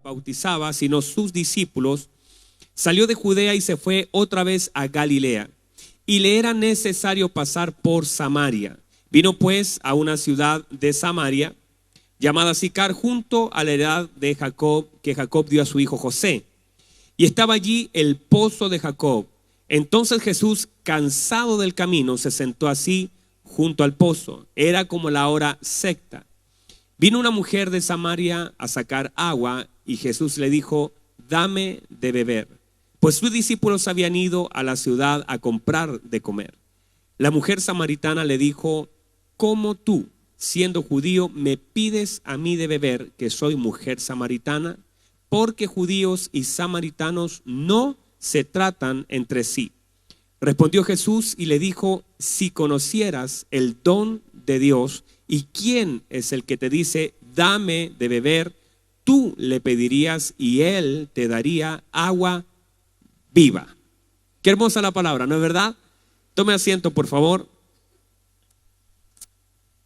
bautizaba, sino sus discípulos, salió de Judea y se fue otra vez a Galilea. Y le era necesario pasar por Samaria. Vino pues a una ciudad de Samaria, llamada Sicar, junto a la heredad de Jacob, que Jacob dio a su hijo José. Y estaba allí el pozo de Jacob. Entonces Jesús, cansado del camino, se sentó así junto al pozo. Era como la hora sexta. Vino una mujer de Samaria a sacar agua y Jesús le dijo: dame de beber. Pues sus discípulos habían ido a la ciudad a comprar de comer. La mujer samaritana le dijo: ¿cómo tú, siendo judío, me pides a mí de beber, que soy mujer samaritana? Porque judíos y samaritanos no se tratan entre sí. Respondió Jesús y le dijo: si conocieras el don de Dios y quién es el que te dice dame de beber, tú le pedirías y él te daría agua viva. Qué hermosa la palabra, ¿no es verdad? Tome asiento, por favor.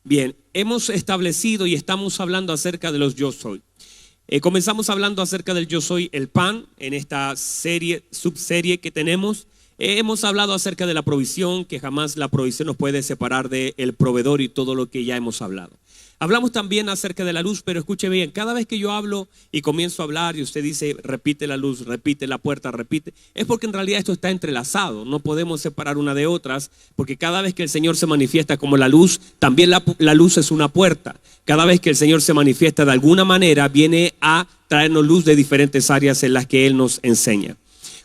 Bien, hemos establecido y estamos hablando acerca de los yo soy. Comenzamos hablando acerca del yo soy el pan en esta subserie que tenemos. Hemos hablado acerca de la provisión, que jamás la provisión nos puede separar del proveedor y todo lo que ya hemos hablado. Hablamos también acerca de la luz, pero escuche bien, cada vez que yo hablo y comienzo a hablar y usted dice repite la luz, repite la puerta, repite, es porque en realidad esto está entrelazado, no podemos separar una de otras, porque cada vez que el Señor se manifiesta como la luz, también la luz es una puerta. Cada vez que el Señor se manifiesta de alguna manera, viene a traernos luz de diferentes áreas en las que Él nos enseña.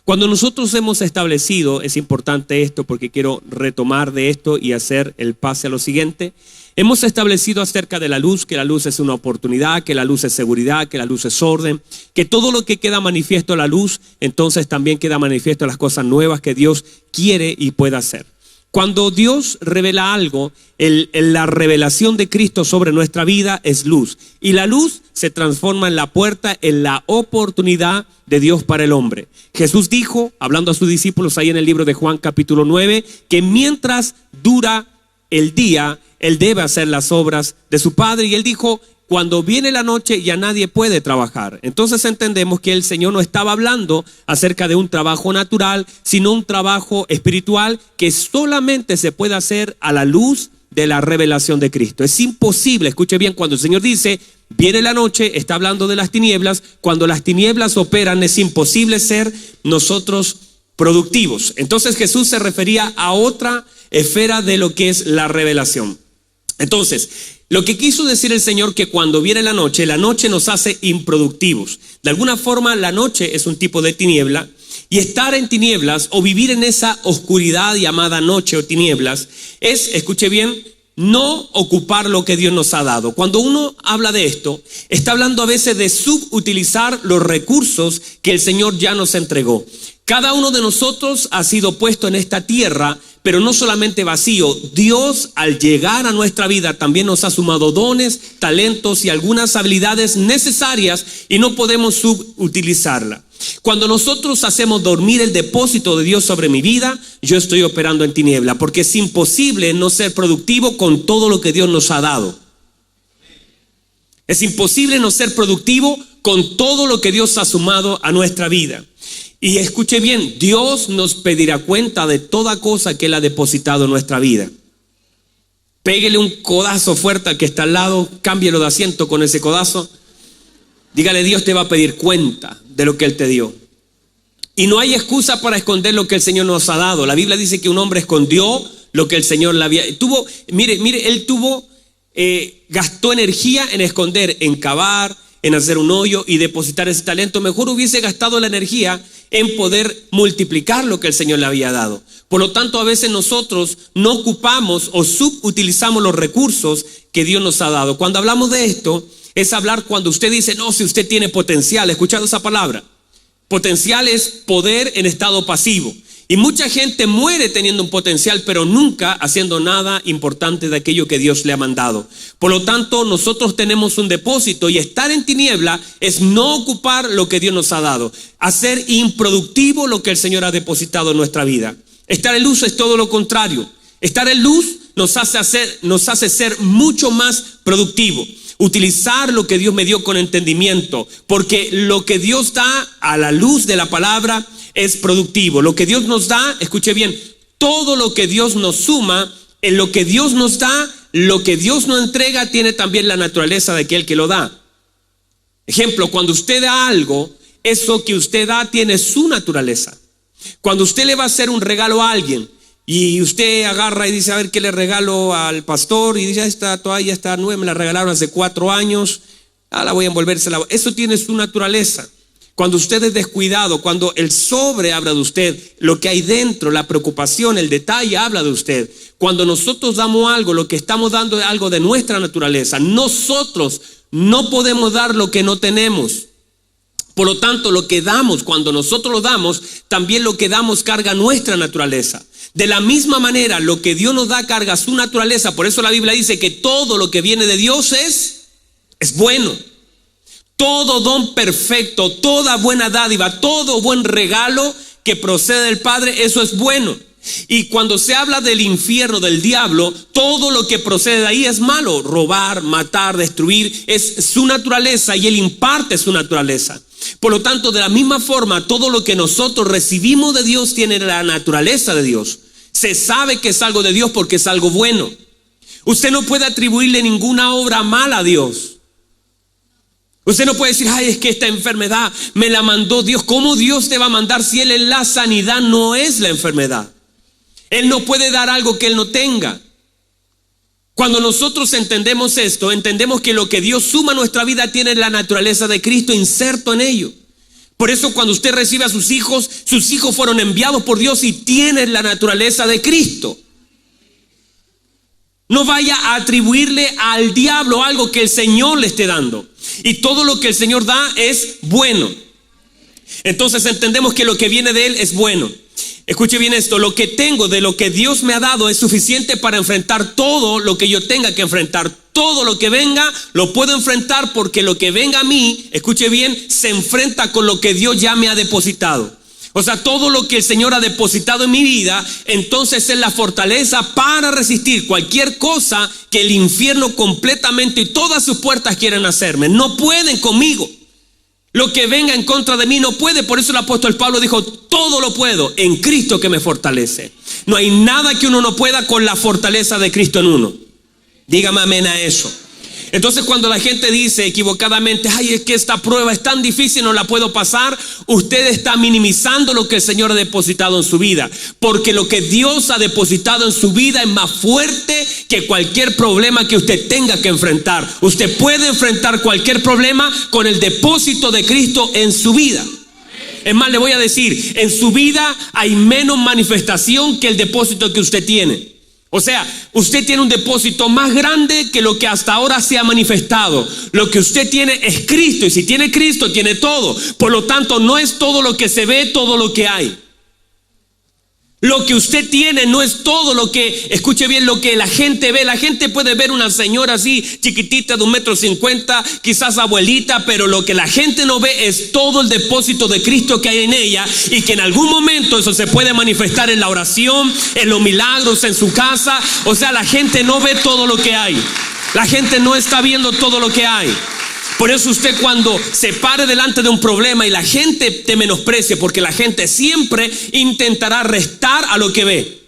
Cuando nosotros hemos establecido, es importante esto porque quiero retomar de esto y hacer el pase a lo siguiente. Hemos establecido acerca de la luz, que la luz es una oportunidad, que la luz es seguridad, que la luz es orden, que todo lo que queda manifiesto a la luz, entonces también queda manifiesto las cosas nuevas que Dios quiere y puede hacer. Cuando Dios revela algo, la revelación de Cristo sobre nuestra vida es luz. Y la luz se transforma en la puerta, en la oportunidad de Dios para el hombre. Jesús dijo, hablando a sus discípulos ahí en el libro de Juan capítulo 9, que mientras dura el día, Él debe hacer las obras de su Padre. Y Él dijo: cuando viene la noche ya nadie puede trabajar. Entonces entendemos que el Señor no estaba hablando acerca de un trabajo natural, sino un trabajo espiritual que solamente se puede hacer a la luz de la revelación de Cristo. Es imposible, escuche bien, cuando el Señor dice viene la noche, está hablando de las tinieblas. Cuando las tinieblas operan, es imposible ser nosotros productivos. Entonces Jesús se refería a otra esfera de lo que es la revelación. Entonces, lo que quiso decir el Señor, que cuando viene la noche nos hace improductivos. De alguna forma, la noche es un tipo de tiniebla, y estar en tinieblas o vivir en esa oscuridad llamada noche o tinieblas es, escuche bien, no ocupar lo que Dios nos ha dado. Cuando uno habla de esto, está hablando a veces de subutilizar los recursos que el Señor ya nos entregó. Cada uno de nosotros ha sido puesto en esta tierra, pero no solamente vacío. Dios, al llegar a nuestra vida, también nos ha sumado dones, talentos y algunas habilidades necesarias, y no podemos subutilizarla. Cuando nosotros hacemos dormir el depósito de Dios sobre mi vida, yo estoy operando en tiniebla, porque es imposible no ser productivo con todo lo que Dios nos ha dado. Es imposible no ser productivo con todo lo que Dios ha sumado a nuestra vida. Y escuche bien, Dios nos pedirá cuenta de toda cosa que Él ha depositado en nuestra vida. Péguele un codazo fuerte al que está al lado, cámbielo de asiento con ese codazo. Dígale: Dios te va a pedir cuenta de lo que Él te dio. Y no hay excusa para esconder lo que el Señor nos ha dado. La Biblia dice que un hombre escondió lo que el Señor le había... gastó energía en esconder, en cavar, en hacer un hoyo y depositar ese talento. Mejor hubiese gastado la energía en poder multiplicar lo que el Señor le había dado. Por lo tanto, a veces nosotros no ocupamos o subutilizamos los recursos que Dios nos ha dado. Cuando hablamos de esto, es hablar cuando usted dice: no, si usted tiene potencial. ¿Ha escuchado esa palabra? Potencial es poder en estado pasivo. Y mucha gente muere teniendo un potencial, pero nunca haciendo nada importante de aquello que Dios le ha mandado. Por lo tanto, nosotros tenemos un depósito, y estar en tiniebla es no ocupar lo que Dios nos ha dado, hacer improductivo lo que el Señor ha depositado en nuestra vida. Estar en luz es todo lo contrario. Estar en luz nos hace ser mucho más productivo. utilizar lo que Dios me dio con entendimiento, porque lo que Dios da a la luz de la palabra es productivo. Lo que Dios nos da, escuche bien, todo lo que Dios nos suma, en lo que Dios nos da, lo que Dios nos entrega, tiene también la naturaleza de aquel que lo da. Ejemplo, cuando usted da algo, eso que usted da tiene su naturaleza. Cuando usted le va a hacer un regalo a alguien y usted agarra y dice, a ver qué le regalo al pastor, y dice, esta toalla está nueva, me la regalaron hace 4 años, la voy a envolvérsela. Eso tiene su naturaleza. Cuando usted es descuidado, cuando el sobre habla de usted, lo que hay dentro, la preocupación, el detalle habla de usted. Cuando nosotros damos algo, lo que estamos dando es algo de nuestra naturaleza. Nosotros no podemos dar lo que no tenemos. Por lo tanto, lo que damos, cuando nosotros lo damos, también lo que damos carga nuestra naturaleza. De la misma manera, lo que Dios nos da carga su naturaleza. Por eso la Biblia dice que todo lo que viene de Dios es bueno. Todo don perfecto, toda buena dádiva, todo buen regalo que procede del Padre, eso es bueno. Y cuando se habla del infierno, del diablo, todo lo que procede de ahí es malo. Robar, matar, destruir, es su naturaleza y él imparte su naturaleza. Por lo tanto, de la misma forma, todo lo que nosotros recibimos de Dios tiene la naturaleza de Dios. Se sabe que es algo de Dios porque es algo bueno. Usted no puede atribuirle ninguna obra mala a Dios. Usted no puede decir, ay, es que esta enfermedad me la mandó Dios. ¿Cómo Dios te va a mandar si Él es la sanidad, no es la enfermedad? Él no puede dar algo que Él no tenga. Cuando nosotros entendemos esto, entendemos que lo que Dios suma a nuestra vida tiene la naturaleza de Cristo inserto en ello. Por eso cuando usted recibe a sus hijos fueron enviados por Dios y tienen la naturaleza de Cristo. No vaya a atribuirle al diablo algo que el Señor le esté dando. Y todo lo que el Señor da es bueno. Entonces entendemos que lo que viene de Él es bueno. Escuche bien esto, lo que tengo de lo que Dios me ha dado es suficiente para enfrentar todo lo que yo tenga que enfrentar. Todo lo que venga lo puedo enfrentar porque lo que venga a mí, escuche bien, se enfrenta con lo que Dios ya me ha depositado. O sea, todo lo que el Señor ha depositado en mi vida, entonces es la fortaleza para resistir cualquier cosa que el infierno completamente y todas sus puertas quieren hacerme. No pueden conmigo. Lo que venga en contra de mí no puede. Por eso el apóstol Pablo dijo, todo lo puedo en Cristo que me fortalece. No hay nada que uno no pueda con la fortaleza de Cristo en uno. Dígame amén a eso. Entonces cuando la gente dice equivocadamente, ay, es que esta prueba es tan difícil, no la puedo pasar, usted está minimizando lo que el Señor ha depositado en su vida. Porque lo que Dios ha depositado en su vida es más fuerte que cualquier problema que usted tenga que enfrentar. Usted puede enfrentar cualquier problema con el depósito de Cristo en su vida. Es más, le voy a decir, en su vida hay menos manifestación que el depósito que usted tiene. O sea, usted tiene un depósito más grande que lo que hasta ahora se ha manifestado. Lo que usted tiene es Cristo, y si tiene Cristo, tiene todo. Por lo tanto, no es todo lo que se ve, todo lo que hay. Lo que usted tiene no es todo lo que, escuche bien, lo que la gente ve. La gente puede ver una señora así, chiquitita de 1,50 m, quizás abuelita, pero lo que la gente no ve es todo el depósito de Cristo que hay en ella, y que en algún momento eso se puede manifestar en la oración, en los milagros, en su casa. O sea, la gente no ve todo lo que hay. La gente no está viendo todo lo que hay. Por eso usted cuando se pare delante de un problema y la gente te menosprecie, porque la gente siempre intentará restar a lo que ve.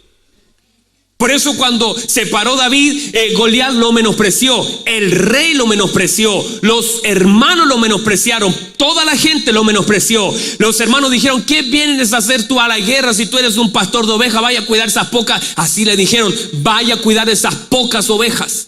Por eso cuando se paró David, Goliat lo menospreció, el rey lo menospreció, los hermanos lo menospreciaron, toda la gente lo menospreció. Los hermanos dijeron, ¿qué vienes a hacer tú a la guerra si tú eres un pastor de ovejas? Vaya a cuidar esas pocas, así le dijeron, vaya a cuidar esas pocas ovejas.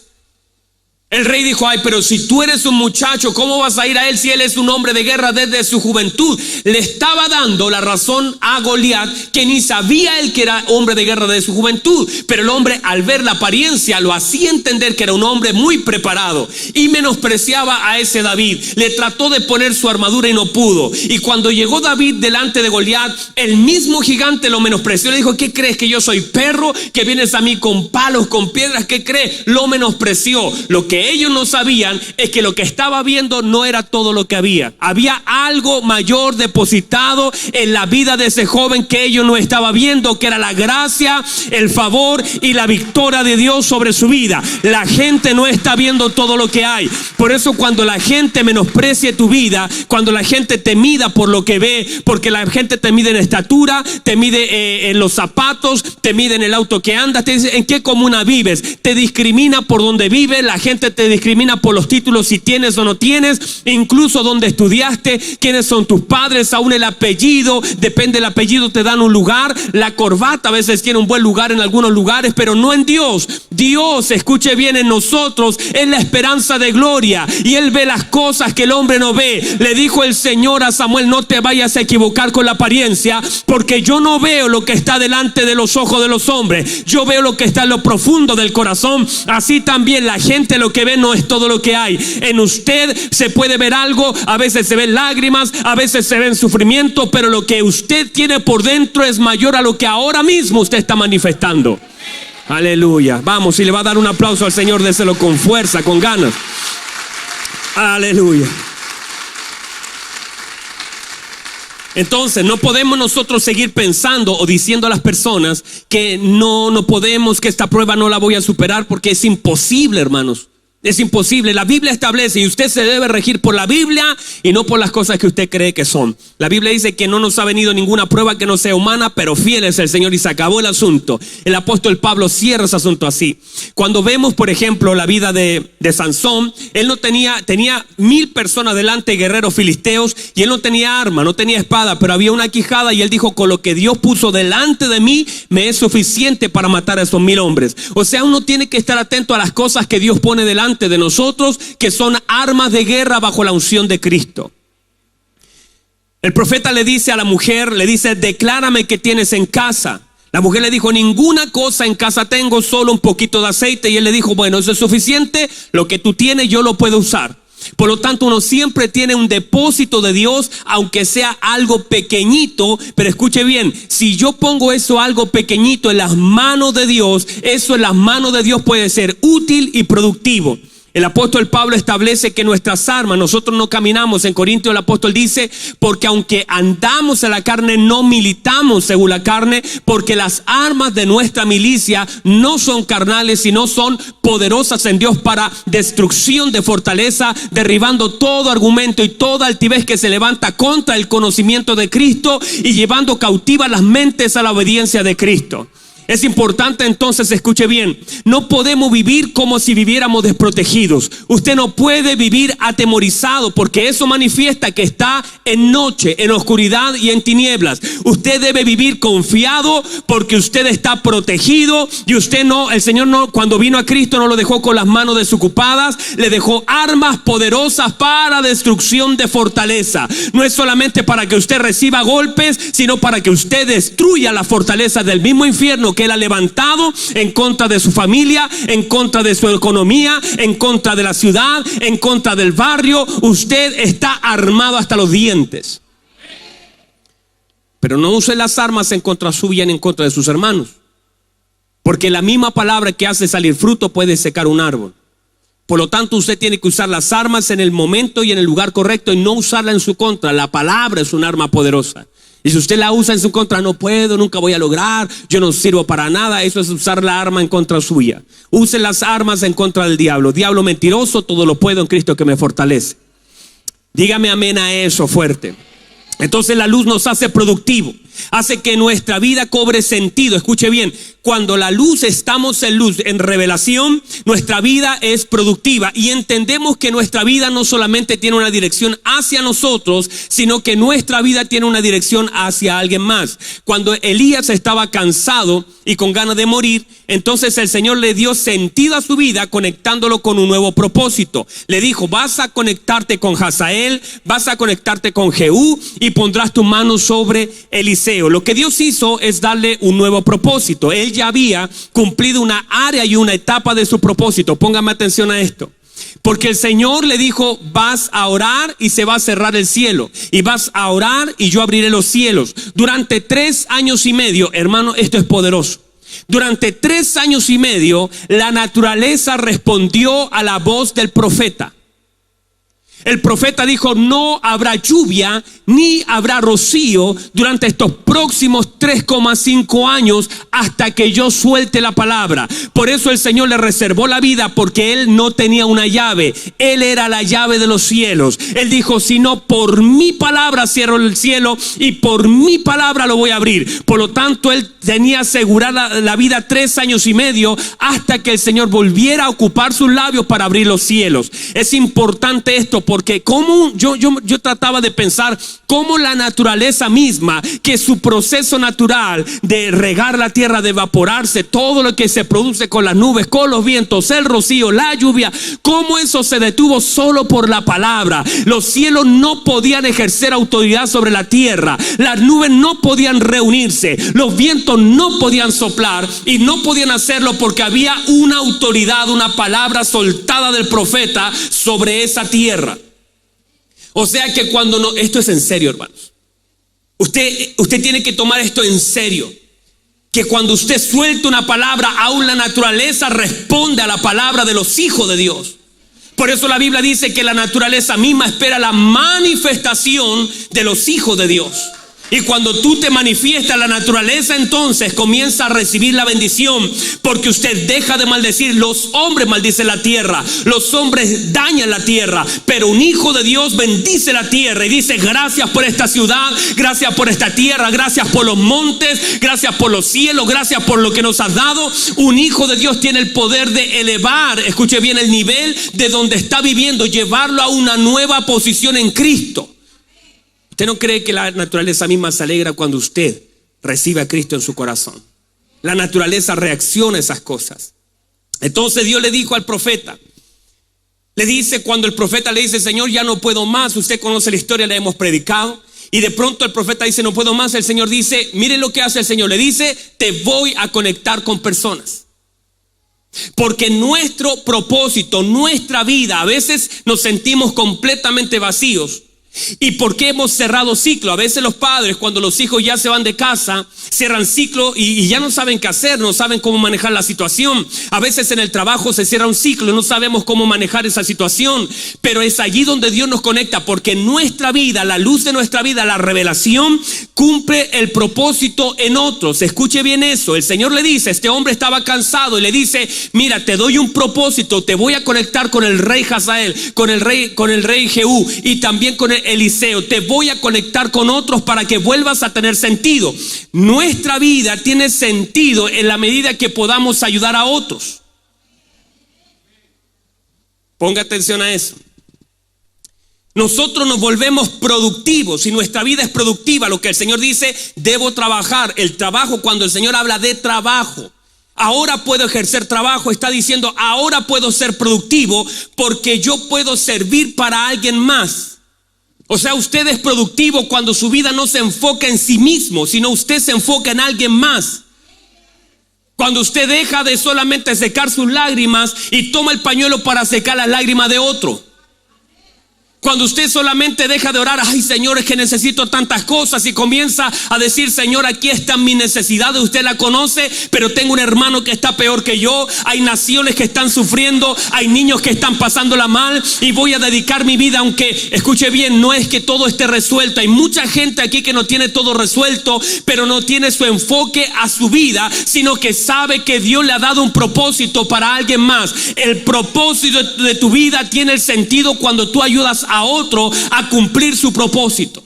El rey dijo, ay, pero si tú eres un muchacho, ¿cómo vas a ir a él si él es un hombre de guerra desde su juventud? Le estaba dando la razón a Goliat, que ni sabía él que era hombre de guerra desde su juventud. Pero el hombre, al ver la apariencia, lo hacía entender que era un hombre muy preparado, y menospreciaba a ese David. Le trató de poner su armadura y no pudo. Y cuando llegó David delante de Goliat, el mismo gigante lo menospreció. Le dijo, ¿qué crees, que yo soy perro? ¿Que vienes a mí con palos, con piedras? ¿Qué crees? Lo menospreció. Lo que que ellos no sabían es que lo que estaba viendo no era todo lo que había. Había algo mayor depositado en la vida de ese joven que ellos no estaban viendo, que era la gracia, el favor y la victoria de Dios sobre su vida. La gente no está viendo todo lo que hay. Por eso cuando la gente menosprecie tu vida, cuando la gente te mida por lo que ve, porque la gente te mide en estatura, te mide en los zapatos, te mide en el auto que andas, te dice en qué comuna vives, te discrimina por donde vives, la gente te discrimina por los títulos, si tienes o no tienes, incluso donde estudiaste, quiénes son tus padres, aún el apellido, depende del apellido te dan un lugar, la corbata a veces tiene un buen lugar en algunos lugares, pero no en Dios. Dios, escuche bien, en nosotros es la esperanza de gloria y Él ve las cosas que el hombre no ve. Le dijo el Señor a Samuel: no te vayas a equivocar con la apariencia, porque yo no veo lo que está delante de los ojos de los hombres, yo veo lo que está en lo profundo del corazón. Así también la gente lo que ve no es todo lo que hay. En usted se puede ver algo, a veces se ven lágrimas, a veces se ven sufrimiento, pero lo que usted tiene por dentro es mayor a lo que ahora mismo usted está manifestando. Aleluya. Vamos, si le va a dar un aplauso al Señor, déselo con fuerza, con ganas. Aleluya. Entonces no podemos nosotros seguir pensando o diciendo a las personas que no podemos, que esta prueba no la voy a superar, porque es imposible, hermanos. Es imposible. La Biblia establece, y usted se debe regir por la Biblia y no por las cosas que usted cree que son. La Biblia dice que no nos ha venido ninguna prueba que no sea humana, pero fiel es el Señor, y se acabó el asunto. El apóstol Pablo cierra ese asunto así. Cuando vemos, por ejemplo, la vida de Sansón, él no tenía 1000 personas delante, guerreros filisteos, y él no tenía arma, no tenía espada, pero había una quijada, y él dijo: con lo que Dios puso delante de mí me es suficiente para matar a esos 1000 hombres. O sea, uno tiene que estar atento a las cosas que Dios pone delante de nosotros, que son armas de guerra bajo la unción de Cristo. El profeta le dice a la mujer, le dice: declárame qué tienes en casa. La mujer le dijo: ninguna cosa en casa tengo, solo un poquito de aceite. Y él le dijo: bueno, eso es suficiente, lo que tú tienes yo lo puedo usar. Por lo tanto, uno siempre tiene un depósito de Dios, aunque sea algo pequeñito. Pero escuche bien, si yo pongo eso, algo pequeñito, en las manos de Dios, eso en las manos de Dios puede ser útil y productivo. El apóstol Pablo establece que nuestras armas, nosotros no caminamos. En Corintios el apóstol dice: porque aunque andamos en la carne, no militamos según la carne, porque las armas de nuestra milicia no son carnales, sino son poderosas en Dios para destrucción de fortaleza, derribando todo argumento y toda altivez que se levanta contra el conocimiento de Cristo, y llevando cautivas las mentes a la obediencia de Cristo. Es importante entonces, escuche bien, no podemos vivir como si viviéramos desprotegidos. Usted no puede vivir atemorizado, porque eso manifiesta que está en noche, en oscuridad y en tinieblas. Usted debe vivir confiado, porque usted está protegido. Y usted no, el Señor no, cuando vino a Cristo, no lo dejó con las manos desocupadas, le dejó armas poderosas para destrucción de fortaleza. No es solamente para que usted reciba golpes, sino para que usted destruya la fortaleza del mismo infierno que Él ha levantado en contra de su familia, en contra de su economía, en contra de la ciudad, en contra del barrio. Usted está armado hasta los dientes. Pero no use las armas en contra suya ni en contra de sus hermanos, porque la misma palabra que hace salir fruto puede secar un árbol. Por lo tanto, usted tiene que usar las armas en el momento y en el lugar correcto, y no usarla en su contra. La palabra es un arma poderosa. Y si usted la usa en su contra: no puedo, nunca voy a lograr, yo no sirvo para nada. Eso es usar la arma en contra suya. Use las armas en contra del diablo. Diablo mentiroso, todo lo puedo en Cristo que me fortalece. Dígame amén a eso fuerte. Entonces la luz nos hace productivo, hace que nuestra vida cobre sentido. Escuche bien, cuando la luz, estamos en luz, en revelación, nuestra vida es productiva, y entendemos que nuestra vida no solamente tiene una dirección hacia nosotros, sino que nuestra vida tiene una dirección hacia alguien más. Cuando Elías estaba cansado y con ganas de morir, entonces el Señor le dio sentido a su vida, conectándolo con un nuevo propósito. Le dijo: vas a conectarte con Hazael, vas a conectarte con Jehú, y pondrás tu mano sobre Eliseo. Lo que Dios hizo es darle un nuevo propósito. Él ya había cumplido una área y una etapa de su propósito. Póngame atención a esto. Porque el Señor le dijo: vas a orar y se va a cerrar el cielo, y vas a orar y yo abriré los cielos. Durante 3 años y medio, hermano, esto es poderoso. Durante 3 años y medio, la naturaleza respondió a la voz del profeta. El profeta dijo: no habrá lluvia ni habrá rocío durante estos próximos 3,5 años hasta que yo suelte la palabra. Por eso el Señor le reservó la vida, porque él no tenía una llave. Él era la llave de los cielos. Él dijo: si no, por mi palabra cierro el cielo y por mi palabra lo voy a abrir. Por lo tanto, él tenía asegurada la vida 3 años y medio hasta que el Señor volviera a ocupar sus labios para abrir los cielos. Es importante esto, porque como yo trataba de pensar cómo la naturaleza misma, que su proceso natural de regar la tierra, de evaporarse, todo lo que se produce con las nubes, con los vientos, el rocío, la lluvia, cómo eso se detuvo solo por la palabra. Los cielos no podían ejercer autoridad sobre la tierra, las nubes no podían reunirse, los vientos no podían soplar, y no podían hacerlo porque había una autoridad, una palabra soltada del profeta sobre esa tierra. O sea que esto es en serio, hermanos. Usted tiene que tomar esto en serio. Que cuando usted suelta una palabra, aún la naturaleza responde a la palabra de los hijos de Dios. Por eso la Biblia dice que la naturaleza misma espera la manifestación de los hijos de Dios. Y cuando tú te manifiestas, la naturaleza entonces comienza a recibir la bendición, porque usted deja de maldecir. Los hombres maldicen la tierra, los hombres dañan la tierra, pero un hijo de Dios bendice la tierra y dice: gracias por esta ciudad, gracias por esta tierra, gracias por los montes, gracias por los cielos, gracias por lo que nos has dado. Un hijo de Dios tiene el poder de elevar, escuche bien, el nivel de donde está viviendo, llevarlo a una nueva posición en Cristo. ¿Usted no cree que la naturaleza misma se alegra cuando usted recibe a Cristo en su corazón? La naturaleza reacciona a esas cosas. Entonces Dios le dijo al profeta, le dice, cuando el profeta le dice: Señor, ya no puedo más. Usted conoce la historia, la hemos predicado. Y de pronto el profeta dice: no puedo más. El Señor dice, mire lo que hace el Señor. Le dice: te voy a conectar con personas. Porque nuestro propósito, nuestra vida, a veces nos sentimos completamente vacíos. ¿Y por qué hemos cerrado ciclo? A veces los padres, cuando los hijos ya se van de casa, cierran ciclo y ya no saben qué hacer, no saben cómo manejar la situación. A veces en el trabajo se cierra un ciclo y no sabemos cómo manejar esa situación. Pero es allí donde Dios nos conecta, porque nuestra vida, la luz de nuestra vida, la revelación, cumple el propósito en otros. Escuche bien eso. El Señor le dice, este hombre estaba cansado y le dice: mira, te doy un propósito, te voy a conectar con el rey Hazael, con el rey Jehú y también con Eliseo. Te voy a conectar con otros para que vuelvas a tener sentido. Nuestra vida tiene sentido en la medida que podamos ayudar a otros. Ponga atención a eso. Nosotros nos volvemos productivos y nuestra vida es productiva. Lo que el Señor dice: debo trabajar. El trabajo, cuando el Señor habla de trabajo, ahora puedo ejercer trabajo, está diciendo: ahora puedo ser productivo porque yo puedo servir para alguien más. O sea, usted es productivo cuando su vida no se enfoca en sí mismo, sino usted se enfoca en alguien más. Cuando usted deja de solamente secar sus lágrimas y toma el pañuelo para secar las lágrimas de otro. Cuando usted solamente deja de orar: ay, Señor, es que necesito tantas cosas, y comienza a decir: Señor, aquí están mis necesidades, usted la conoce, pero tengo un hermano que está peor que yo, hay naciones que están sufriendo, hay niños que están pasándola mal, y voy a dedicar mi vida, aunque, escuche bien, no es que todo esté resuelto. Hay mucha gente aquí que no tiene todo resuelto, pero no tiene su enfoque a su vida, sino que sabe que Dios le ha dado un propósito para alguien más. El propósito de tu vida tiene el sentido cuando tú ayudas a otro a cumplir su propósito.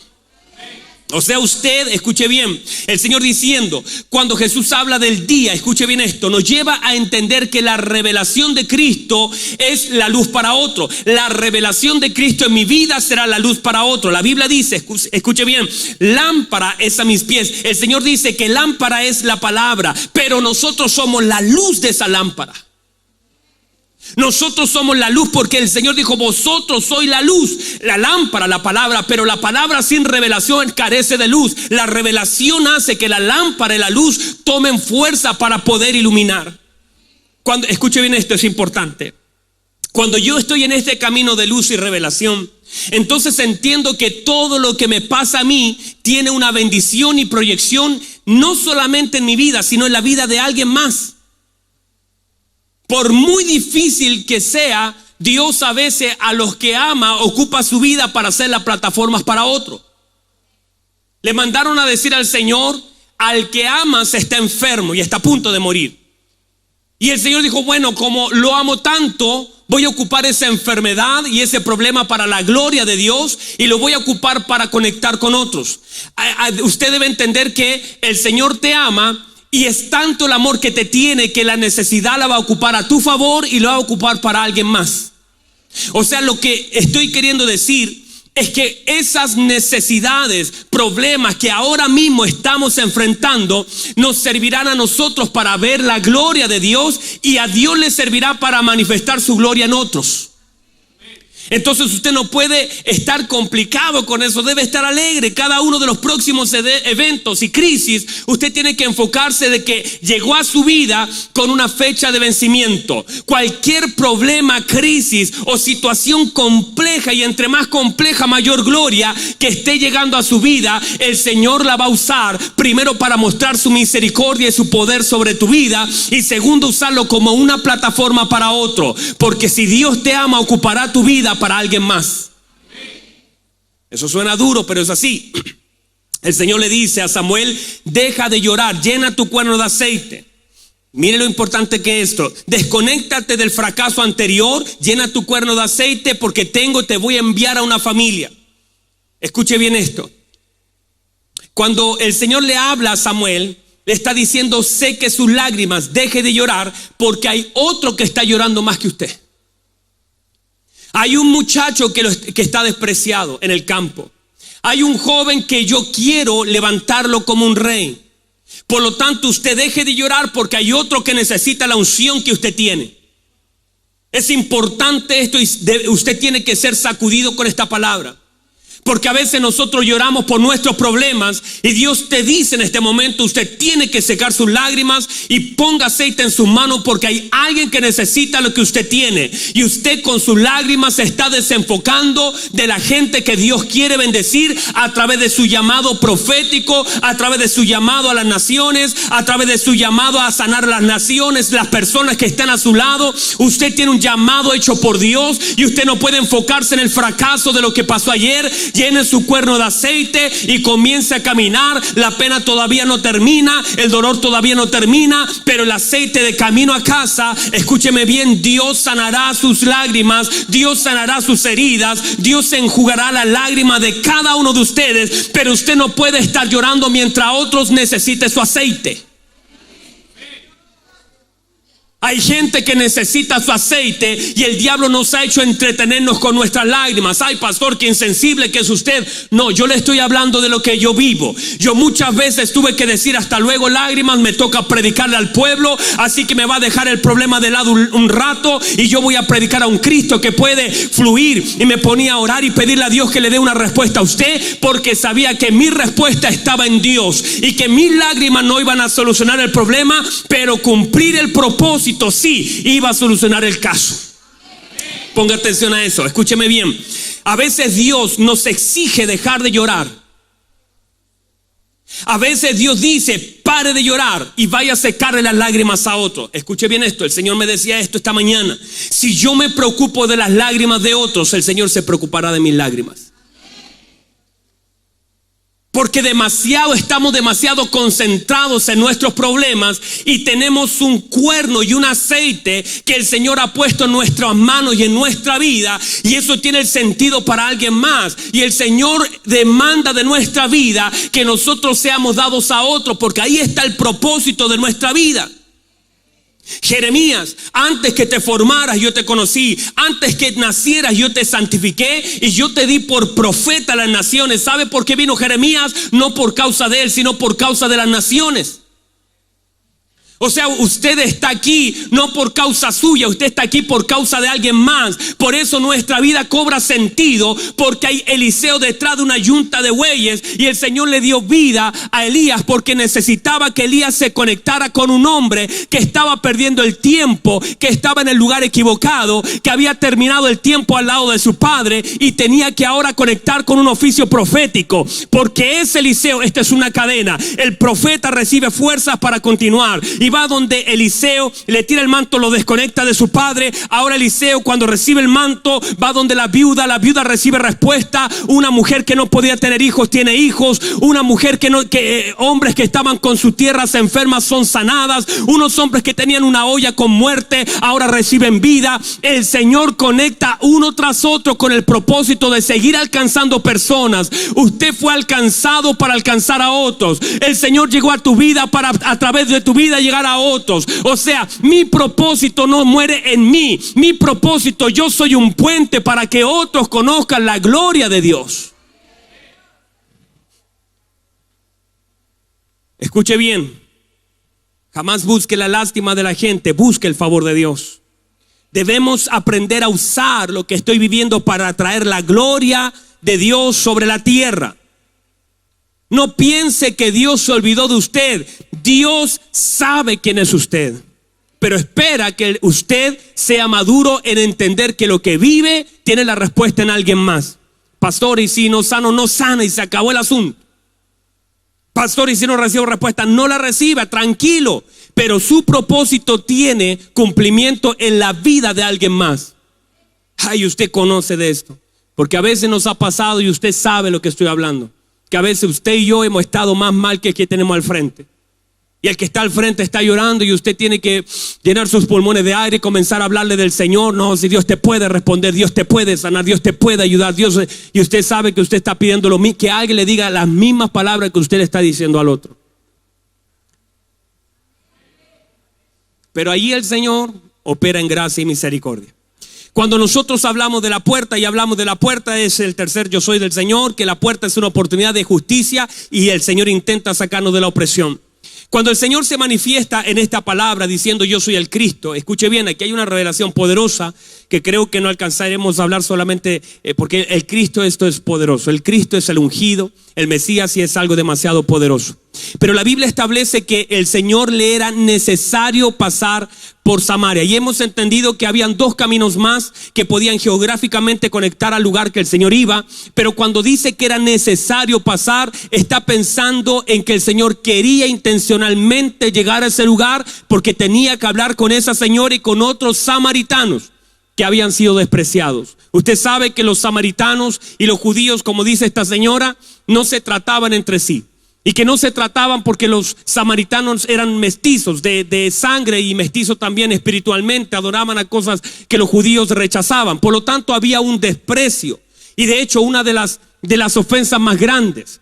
O sea, usted, escuche bien, el Señor diciendo, cuando Jesús habla del día, escuche bien esto, nos lleva a entender que la revelación de Cristo es la luz para otro. La revelación de Cristo en mi vida será la luz para otro. La Biblia dice, escuche bien, lámpara es a mis pies. El Señor dice que lámpara es la palabra, pero nosotros somos la luz de esa lámpara. Nosotros somos la luz, porque el Señor dijo: vosotros sois la luz, la lámpara, la palabra. Pero la palabra sin revelación carece de luz. La revelación hace que la lámpara y la luz tomen fuerza para poder iluminar. Escuche bien, esto es importante. Cuando yo estoy en este camino de luz y revelación, entonces entiendo que todo lo que me pasa a mí tiene una bendición y proyección no solamente en mi vida, sino en la vida de alguien más. Por muy difícil que sea, Dios a veces a los que ama ocupa su vida para hacer las plataformas para otro. Le mandaron a decir al Señor: al que amas está enfermo y está a punto de morir. Y el Señor dijo: bueno, como lo amo tanto, voy a ocupar esa enfermedad y ese problema para la gloria de Dios, y lo voy a ocupar para conectar con otros. Usted debe entender que el Señor te ama, y es tanto el amor que te tiene que la necesidad la va a ocupar a tu favor y lo va a ocupar para alguien más. O sea, lo que estoy queriendo decir es que esas necesidades, problemas que ahora mismo estamos enfrentando, nos servirán a nosotros para ver la gloria de Dios, y a Dios le servirá para manifestar su gloria en otros. Entonces usted no puede estar complicado con eso, debe estar alegre. Cada uno de los próximos eventos y crisis, usted tiene que enfocarse de que llegó a su vida con una fecha de vencimiento. Cualquier problema, crisis o situación compleja, y entre más compleja mayor gloria, que esté llegando a su vida, el Señor la va a usar primero para mostrar su misericordia y su poder sobre tu vida, y segundo, usarlo como una plataforma para otro. Porque si Dios te ama, ocupará tu vida para alguien más. Eso suena duro, pero es así. El Señor le dice a Samuel: deja de llorar, llena tu cuerno de aceite. Mire lo importante que es esto: desconéctate del fracaso anterior, llena tu cuerno de aceite, porque te voy a enviar a una familia. Escuche bien esto. Cuando el Señor le habla a Samuel, le está diciendo: seque sus lágrimas, deje de llorar, porque hay otro que está llorando más que usted. Hay un muchacho que está despreciado en el campo. Hay un joven que yo quiero levantarlo como un rey. Por lo tanto, usted deje de llorar, porque hay otro que necesita la unción que usted tiene. Es importante esto, y usted tiene que ser sacudido con esta palabra. Porque a veces nosotros lloramos por nuestros problemas, y Dios te dice en este momento: usted tiene que secar sus lágrimas y ponga aceite en sus manos, porque hay alguien que necesita lo que usted tiene. Y usted con sus lágrimas se está desenfocando de la gente que Dios quiere bendecir a través de su llamado profético, a través de su llamado a las naciones, a través de su llamado a sanar las naciones, las personas que están a su lado. Usted tiene un llamado hecho por Dios, y usted no puede enfocarse en el fracaso de lo que pasó ayer. Llene su cuerno de aceite y comience a caminar. La pena todavía no termina, el dolor todavía no termina, pero el aceite de camino a casa, escúcheme bien, Dios sanará sus lágrimas, Dios sanará sus heridas, Dios enjugará la lágrima de cada uno de ustedes. Pero usted no puede estar llorando mientras otros necesiten su aceite. Hay gente que necesita su aceite, y el diablo nos ha hecho entretenernos con nuestras lágrimas. Ay, pastor, qué insensible que es usted. No, yo le estoy hablando de lo que yo vivo. Yo muchas veces tuve que decir: hasta luego, lágrimas, me toca predicarle al pueblo, así que me va a dejar el problema de lado un rato, y yo voy a predicar a un Cristo que puede fluir. Y me ponía a orar y pedirle a Dios que le dé una respuesta a usted, porque sabía que mi respuesta estaba en Dios, y que mis lágrimas no iban a solucionar el problema, pero cumplir el propósito sí iba a solucionar el caso. Ponga atención a eso, escúcheme bien. A veces Dios nos exige dejar de llorar. A veces Dios dice: pare de llorar y vaya a secarle las lágrimas a otro. Escuche bien esto, el Señor me decía esto esta mañana: si yo me preocupo de las lágrimas de otros, el Señor se preocupará de mis lágrimas. Porque estamos demasiado concentrados en nuestros problemas, y tenemos un cuerno y un aceite que el Señor ha puesto en nuestras manos y en nuestra vida, y eso tiene el sentido para alguien más. Y el Señor demanda de nuestra vida que nosotros seamos dados a otros, porque ahí está el propósito de nuestra vida. Jeremías: antes que te formaras yo te conocí, antes que nacieras yo te santifiqué, y yo te di por profeta a las naciones. ¿Sabe por qué vino Jeremías? No por causa de él, sino por causa de las naciones. O sea, usted está aquí no por causa suya, usted está aquí por causa de alguien más. Por eso nuestra vida cobra sentido, porque hay Eliseo detrás de una yunta de bueyes, y el Señor le dio vida a Elías porque necesitaba que Elías se conectara con un hombre que estaba perdiendo el tiempo, que estaba en el lugar equivocado, que había terminado el tiempo al lado de su padre y tenía que ahora conectar con un oficio profético. Porque ese Eliseo, esta es una cadena, el profeta recibe fuerzas para continuar. Y va donde Eliseo, le tira el manto, lo desconecta de su padre. Ahora Eliseo, cuando recibe el manto, va donde la viuda recibe respuesta. Una mujer que no podía tener hijos tiene hijos. Una mujer hombres que estaban con sus tierras enfermas son sanadas. Unos hombres que tenían una olla con muerte ahora reciben vida. El Señor conecta uno tras otro con el propósito de seguir alcanzando personas. Usted fue alcanzado para alcanzar a otros. El Señor llegó a tu vida para a través de tu vida llegar a otros. O sea, mi propósito no muere en mí. Mi propósito, yo soy un puente para que otros conozcan la gloria de Dios. Escuche bien. Jamás busque la lástima de la gente, busque el favor de Dios. Debemos aprender a usar lo que estoy viviendo para traer la gloria de Dios sobre la tierra. No piense que Dios se olvidó de usted. Dios sabe quién es usted, pero espera que usted sea maduro en entender que lo que vive tiene la respuesta en alguien más. Pastor, y si no sano, no sana y se acabó el asunto. Pastor, y si no recibo respuesta, no la reciba, tranquilo. Pero su propósito tiene cumplimiento en la vida de alguien más. Ay, usted conoce de esto, porque a veces nos ha pasado y usted sabe lo que estoy hablando. Que a veces usted y yo hemos estado más mal que el que tenemos al frente. Y el que está al frente está llorando y usted tiene que llenar sus pulmones de aire y comenzar a hablarle del Señor. No, si Dios te puede responder, Dios te puede sanar, Dios te puede ayudar. Y usted sabe que usted está pidiendo lo mismo, que alguien le diga las mismas palabras que usted le está diciendo al otro. Pero allí el Señor opera en gracia y misericordia. Cuando nosotros hablamos de la puerta y hablamos de la puerta, es el tercer yo soy del Señor, que la puerta es una oportunidad de justicia y el Señor intenta sacarnos de la opresión. Cuando el Señor se manifiesta en esta palabra diciendo yo soy el Cristo, escuche bien, aquí hay una revelación poderosa que creo que no alcanzaremos a hablar solamente porque el Cristo, esto es poderoso. El Cristo es el ungido, el Mesías sí es algo demasiado poderoso. Pero la Biblia establece que el Señor le era necesario pasar por Samaria. Y hemos entendido que habían dos caminos más que podían geográficamente conectar al lugar que el Señor iba. Pero cuando dice que era necesario pasar, está pensando en que el Señor quería intencionalmente llegar a ese lugar porque tenía que hablar con esa señora y con otros samaritanos que habían sido despreciados. Usted sabe que los samaritanos y los judíos, como dice esta señora, no se trataban entre sí. Y que no se trataban porque los samaritanos eran mestizos de sangre y mestizos también espiritualmente. Adoraban a cosas que los judíos rechazaban. Por lo tanto había un desprecio. Y de hecho una de las ofensas más grandes.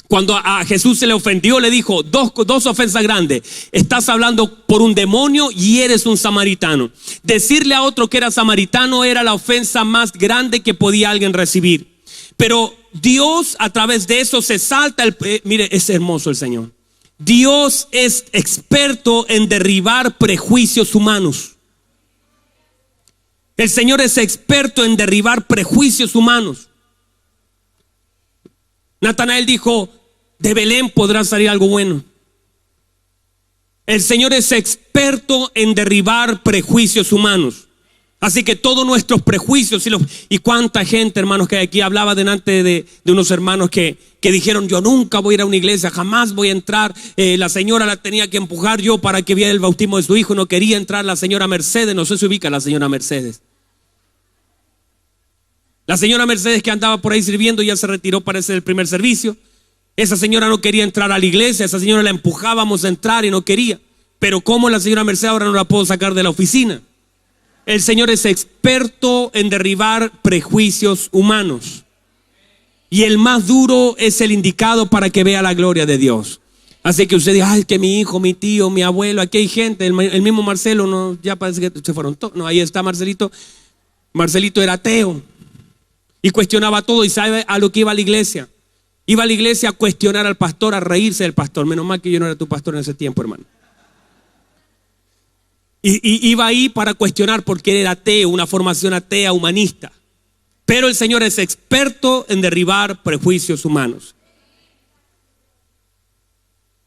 Cuando a Jesús se le ofendió, le dijo dos ofensas grandes. Estás hablando por un demonio y eres un samaritano. Decirle a otro que era samaritano era la ofensa más grande que podía alguien recibir. Pero Dios a través de eso se salta mire, es hermoso el Señor. Dios es experto en derribar prejuicios humanos. El Señor es experto en derribar prejuicios humanos. Natanael dijo, de Belén podrá salir algo bueno. El Señor es experto en derribar prejuicios humanos. Así que todos nuestros prejuicios y cuánta gente, hermanos, que aquí hablaba delante de unos hermanos que dijeron, yo nunca voy a ir a una iglesia, jamás voy a entrar. La señora la tenía que empujar yo para que viera el bautismo de su hijo, no quería entrar. La señora Mercedes, no sé si ubica la señora Mercedes. La señora Mercedes que andaba por ahí sirviendo ya se retiró, parece, del primer servicio. Esa señora no quería entrar a la iglesia, esa señora la empujábamos a entrar y no quería. Pero ¿cómo la señora Mercedes ahora no la puedo sacar de la oficina? El Señor es experto en derribar prejuicios humanos. Y el más duro es el indicado para que vea la gloria de Dios. Así que usted dice, ay, que mi hijo, mi tío, mi abuelo, aquí hay gente, el mismo Marcelo, no, ya parece que se fueron todos. No, ahí está Marcelito. Marcelito era ateo y cuestionaba todo. Y sabe a lo que iba a la iglesia. Iba a la iglesia a cuestionar al pastor, a reírse del pastor. Menos mal que yo no era tu pastor en ese tiempo, hermano. Y iba ahí para cuestionar porque él era ateo, una formación atea humanista. Pero el Señor es experto en derribar prejuicios humanos.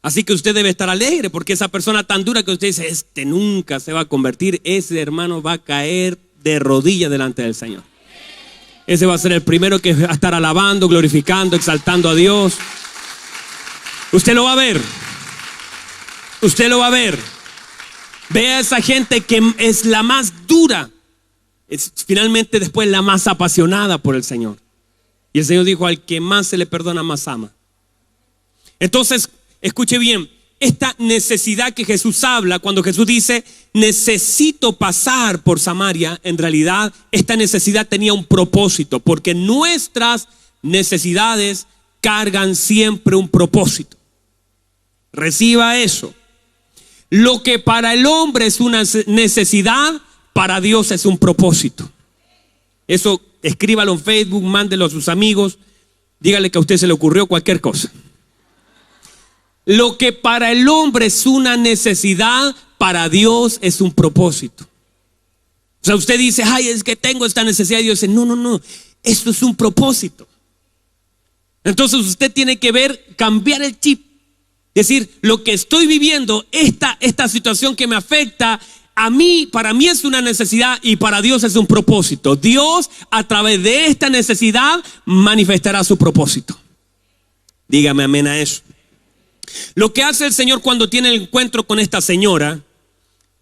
Así que usted debe estar alegre porque esa persona tan dura que usted dice, este nunca se va a convertir, ese hermano va a caer de rodillas delante del Señor. Ese va a ser el primero que va a estar alabando, glorificando, exaltando a Dios. Usted lo va a ver. Usted lo va a ver. Vea a esa gente que es la más dura. Es finalmente después la más apasionada por el Señor. Y el Señor dijo, al que más se le perdona, más ama. Entonces, escuche bien, esta necesidad que Jesús habla, cuando Jesús dice, necesito pasar por Samaria, en realidad esta necesidad tenía un propósito, porque nuestras necesidades cargan siempre un propósito. Reciba eso. Lo que para el hombre es una necesidad, para Dios es un propósito. Eso escríbalo en Facebook, mándelo a sus amigos, dígale que a usted se le ocurrió cualquier cosa. Lo que para el hombre es una necesidad, para Dios es un propósito. O sea, usted dice, ay, es que tengo esta necesidad. Y Dios dice, no, esto es un propósito. Entonces usted tiene que cambiar el chip. Decir, lo que estoy viviendo, esta situación que me afecta, a mí, para mí es una necesidad y para Dios es un propósito. Dios, a través de esta necesidad, manifestará su propósito. Dígame amén a eso. Lo que hace el Señor cuando tiene el encuentro con esta señora,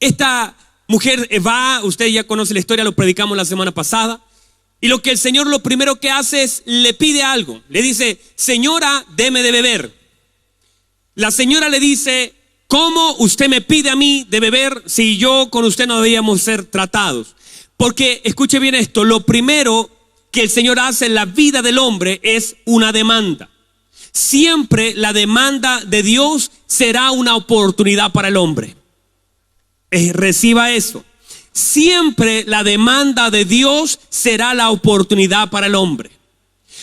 esta mujer va, usted ya conoce la historia, lo predicamos la semana pasada, y lo que el Señor lo primero que hace es, le pide algo, le dice, señora, deme de beber. La señora le dice, ¿cómo usted me pide a mí de beber si yo con usted no debíamos ser tratados? Porque, escuche bien esto, lo primero que el Señor hace en la vida del hombre es una demanda. Siempre la demanda de Dios será una oportunidad para el hombre. Reciba eso. Siempre la demanda de Dios será la oportunidad para el hombre.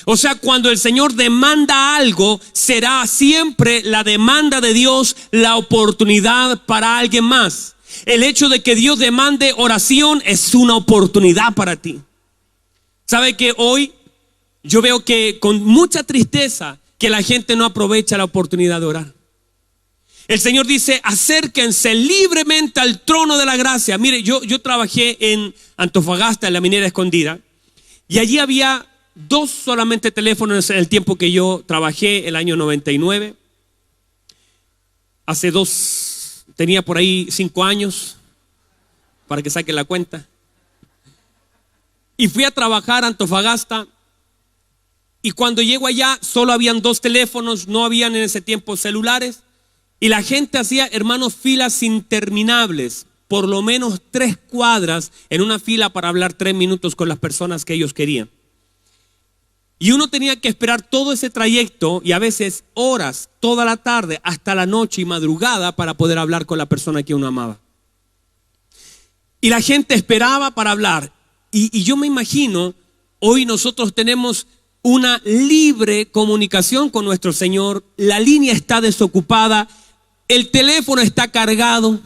O sea, cuando el Señor demanda algo, será siempre la demanda de Dios la oportunidad para alguien más. El hecho de que Dios demande oración es una oportunidad para ti. ¿Sabe que hoy yo veo que con mucha tristeza que la gente no aprovecha la oportunidad de orar? El Señor dice, acérquense libremente al trono de la gracia. Mire, yo trabajé en Antofagasta, en la minera Escondida, y allí había 2 solamente teléfonos en el tiempo que yo trabajé, el año 99. Tenía por ahí 5 años, para que saquen la cuenta. Y fui a trabajar a Antofagasta. Y cuando llego allá, solo habían 2 teléfonos, no habían en ese tiempo celulares. Y la gente hacía, hermanos, filas interminables, por lo menos 3 cuadras en una fila para hablar 3 minutos con las personas que ellos querían. Y uno tenía que esperar todo ese trayecto y a veces horas, toda la tarde, hasta la noche y madrugada para poder hablar con la persona que uno amaba. Y la gente esperaba para hablar. Y yo me imagino, hoy nosotros tenemos una libre comunicación con nuestro Señor. La línea está desocupada, el teléfono está cargado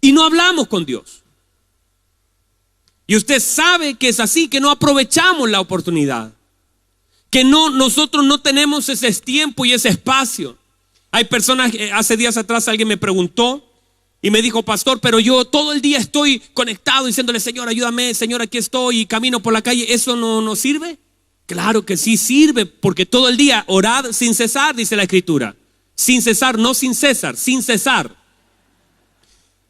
y no hablamos con Dios. Y usted sabe que es así, que no aprovechamos la oportunidad, que nosotros no tenemos ese tiempo y ese espacio. Hay personas, hace días atrás alguien me preguntó y me dijo, pastor, pero yo todo el día estoy conectado diciéndole, Señor, ayúdame, Señor, aquí estoy y camino por la calle. ¿Eso no sirve? Claro que sí sirve, porque todo el día orad sin cesar, dice la Escritura. Sin cesar, no sin César, sin cesar.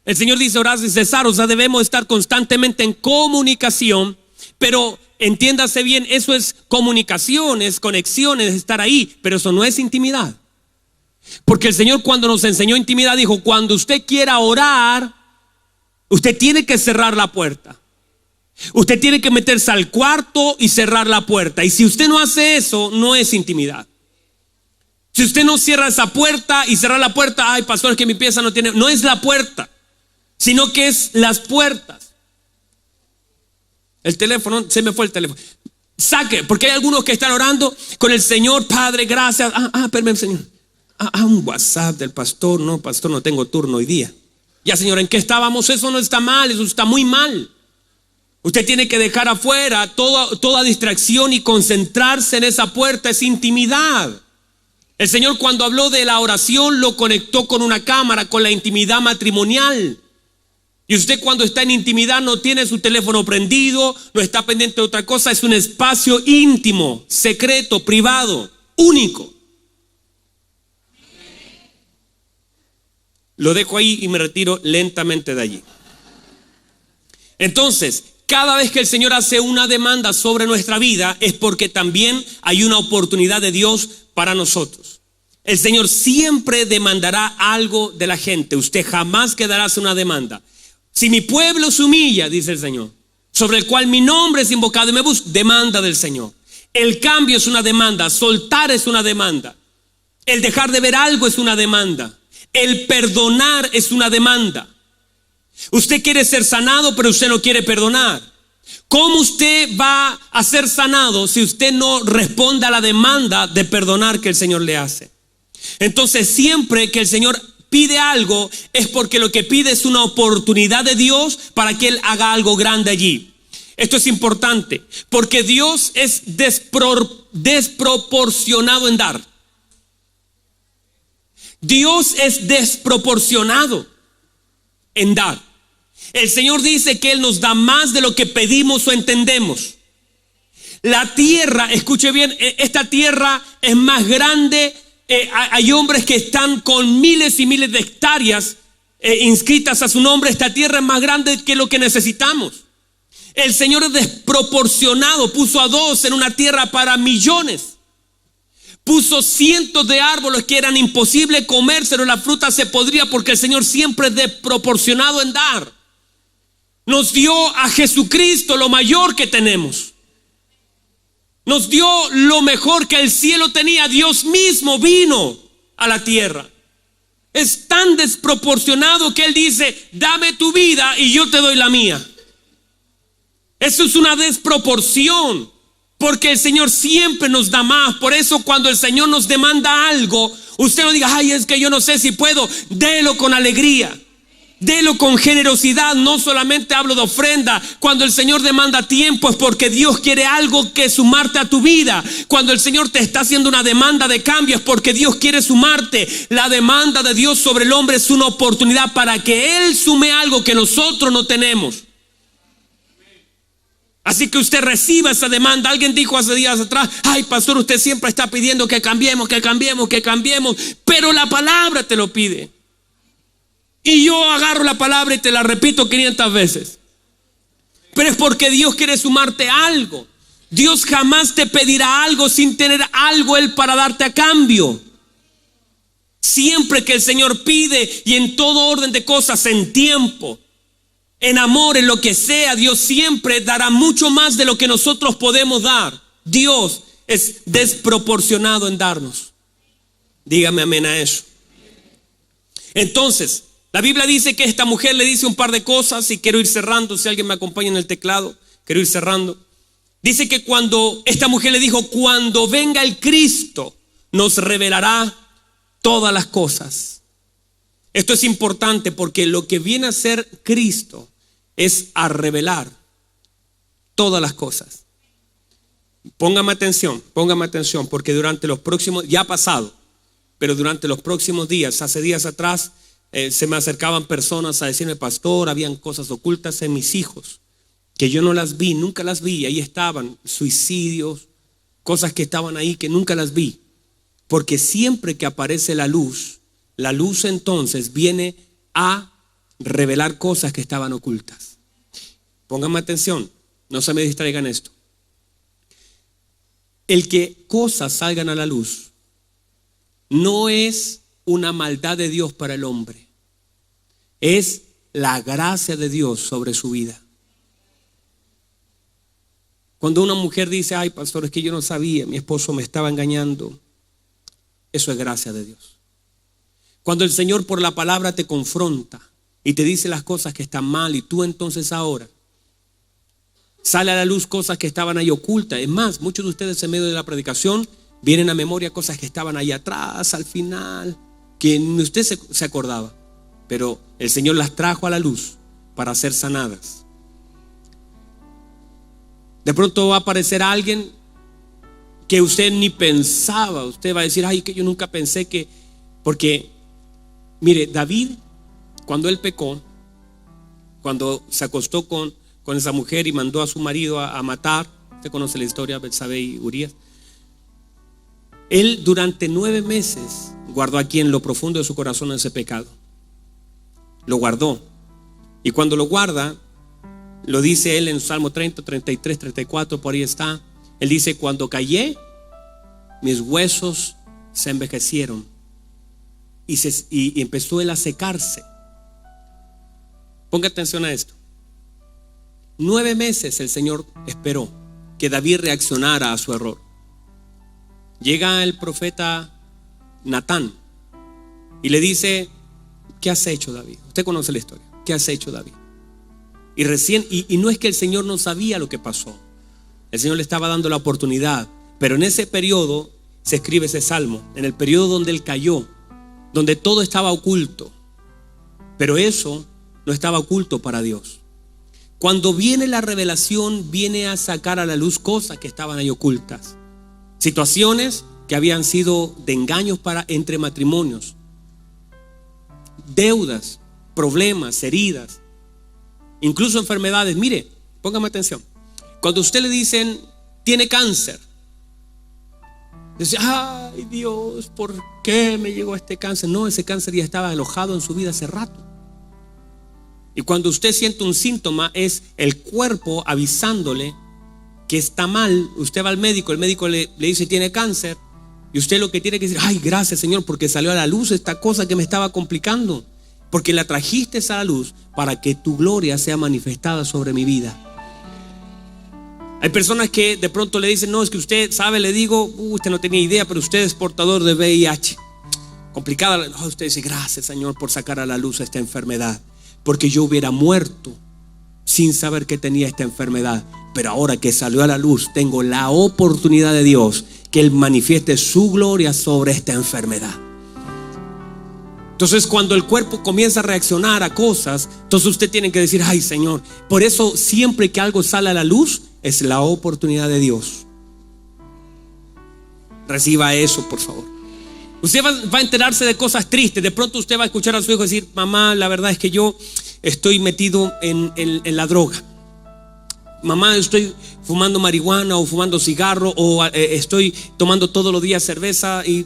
El Señor dice orar sin cesar, o sea, debemos estar constantemente en comunicación, pero entiéndase bien, eso es comunicación, es conexión, es estar ahí, pero eso no es intimidad. Porque el Señor cuando nos enseñó intimidad dijo, cuando usted quiera orar, usted tiene que cerrar la puerta. Usted tiene que meterse al cuarto y cerrar la puerta. Y si usted no hace eso, no es intimidad. Si usted no cierra esa puerta y cerrar la puerta, ay, pastor, es que mi pieza no es la puerta, sino que es las puertas. El teléfono, se me fue el teléfono. Saque, porque hay algunos que están orando con el Señor, Padre, gracias. Espérame, Señor. Un WhatsApp del pastor, no, pastor, no tengo turno hoy día. Ya, señora, ¿en qué estábamos? Eso no está mal, eso está muy mal. Usted tiene que dejar afuera toda distracción y concentrarse en esa puerta, es intimidad. El Señor, cuando habló de la oración, lo conectó con una cámara, con la intimidad matrimonial. Y usted, cuando está en intimidad, no tiene su teléfono prendido, no está pendiente de otra cosa. Es un espacio íntimo, secreto, privado, único. Lo dejo ahí y me retiro lentamente de allí. Entonces, cada vez que el Señor hace una demanda sobre nuestra vida, es porque también hay una oportunidad de Dios para nosotros. El Señor siempre demandará algo de la gente. Usted jamás quedará sin una demanda. Si mi pueblo se humilla, dice el Señor, sobre el cual mi nombre es invocado y me busca, demanda del Señor. El cambio es una demanda, soltar es una demanda, el dejar de ver algo es una demanda, el perdonar es una demanda. Usted quiere ser sanado, pero usted no quiere perdonar. ¿Cómo usted va a ser sanado si usted no responde a la demanda de perdonar que el Señor le hace? Entonces, siempre que el Señor pide algo, es porque lo que pide es una oportunidad de Dios para que Él haga algo grande allí. Esto es importante, porque Dios es desproporcionado en dar. Dios es desproporcionado en dar. El Señor dice que Él nos da más de lo que pedimos o entendemos. La tierra, escuche bien, esta tierra es más grande. Hay hombres que están con miles y miles de hectáreas inscritas a su nombre. Esta tierra es más grande que lo que necesitamos. El Señor es desproporcionado. Puso a 2 en una tierra para millones. Puso cientos de árboles que eran imposible comérselos. La fruta se podría, porque el Señor siempre es desproporcionado en dar. Nos dio a Jesucristo, lo mayor que tenemos. Nos dio lo mejor que el cielo tenía. Dios mismo vino a la tierra. Es tan desproporcionado que Él dice: dame tu vida y yo te doy la mía. Eso es una desproporción, porque el Señor siempre nos da más. Por eso, cuando el Señor nos demanda algo, usted no diga: ay, es que yo no sé si puedo. Délo con alegría, délo con generosidad. No solamente hablo de ofrenda. Cuando el Señor demanda tiempo, es porque Dios quiere algo que sumarte a tu vida. Cuando el Señor te está haciendo una demanda de cambio, es porque Dios quiere sumarte. La demanda de Dios sobre el hombre es una oportunidad para que Él sume algo que nosotros no tenemos. Así que usted reciba esa demanda. Alguien dijo hace días atrás: ay, pastor, usted siempre está pidiendo que cambiemos, que cambiemos, que cambiemos. Pero la palabra te lo pide. Y yo agarro la palabra y te la repito 500 veces. Pero es porque Dios quiere sumarte algo. Dios jamás te pedirá algo sin tener algo Él para darte a cambio. Siempre que el Señor pide, y en todo orden de cosas, en tiempo, en amor, en lo que sea, Dios siempre dará mucho más de lo que nosotros podemos dar. Dios es desproporcionado en darnos. Dígame amén a eso. Entonces, la Biblia dice que esta mujer le dice un par de cosas, y quiero ir cerrando. Si alguien me acompaña en el teclado, quiero ir cerrando. Dice que cuando esta mujer le dijo: cuando venga el Cristo, nos revelará todas las cosas. Esto es importante, porque lo que viene a ser Cristo es a revelar todas las cosas. Póngame atención, porque durante los próximos, ya ha pasado, pero durante los próximos días, hace días atrás, se me acercaban personas a decirme: pastor, habían cosas ocultas en mis hijos que yo no las vi, nunca las vi. Ahí estaban suicidios, cosas que estaban ahí que nunca las vi. Porque siempre que aparece la luz entonces viene a revelar cosas que estaban ocultas. Pónganme atención, no se me distraigan esto. El que cosas salgan a la luz no es una maldad de Dios para el hombre, es la gracia de Dios sobre su vida. Cuando una mujer dice: ay, pastor, es que yo no sabía, mi esposo me estaba engañando, eso es gracia de Dios. Cuando el Señor por la palabra te confronta y te dice las cosas que están mal, y tú entonces ahora sale a la luz cosas que estaban ahí ocultas. Es más, muchos de ustedes en medio de la predicación vienen a memoria cosas que estaban ahí atrás, al final, que ni usted se acordaba. pero el Señor las trajo a la luz para ser sanadas. De pronto va a aparecer alguien que usted ni pensaba. Usted va a decir, ay, que yo nunca pensé que... Porque, mire, David, cuando él pecó, cuando se acostó con esa mujer y mandó a su marido a matar, usted conoce la historia, Betsabé y Urías. Él durante 9 meses guardó aquí en lo profundo de su corazón ese pecado. Lo guardó. Y cuando lo guarda, lo dice él en Salmo 30, 33, 34, por ahí está. Él dice, cuando callé, mis huesos se envejecieron. Y empezó él a secarse. Ponga atención a esto. 9 meses el Señor esperó que David reaccionara a su error. Llega el profeta Natán y le dice, ¿qué has hecho, David? Usted conoce la historia. ¿Qué has hecho, David? Y no es que el Señor no sabía lo que pasó. El Señor le estaba dando la oportunidad. Pero en ese periodo se escribe ese salmo. En el periodo donde él cayó, donde todo estaba oculto. Pero eso no estaba oculto para Dios. Cuando viene la revelación, viene a sacar a la luz cosas que estaban ahí ocultas. Situaciones que habían sido de engaños entre matrimonios. Deudas, problemas, heridas, incluso enfermedades. Mire, póngame atención. Cuando a usted le dicen, tiene cáncer, dice, ay Dios, ¿por qué me llegó este cáncer? No, ese cáncer ya estaba alojado en su vida hace rato. Y cuando usted siente un síntoma, es el cuerpo avisándole que está mal. Usted va al médico, el médico le dice, tiene cáncer. Y usted lo que tiene que decir, ay, gracias Señor, porque salió a la luz esta cosa que me estaba complicando. Porque la trajiste a la luz para que tu gloria sea manifestada sobre mi vida. Hay personas que de pronto le dicen, no, es que usted sabe, le digo, usted no tenía idea, pero usted es portador de VIH. Complicada. No, usted dice, gracias Señor por sacar a la luz esta enfermedad. Porque yo hubiera muerto sin saber que tenía esta enfermedad. Pero ahora que salió a la luz, tengo la oportunidad de Dios que Él manifieste su gloria sobre esta enfermedad. Entonces cuando el cuerpo comienza a reaccionar a cosas, entonces usted tiene que decir, ay Señor. Por eso siempre que algo sale a la luz, es la oportunidad de Dios. Reciba eso, por favor. Usted va a enterarse de cosas tristes. De pronto usted va a escuchar a su hijo decir, mamá, la verdad es que yo estoy metido en la droga. Mamá, estoy fumando marihuana o fumando cigarro o estoy tomando todos los días cerveza y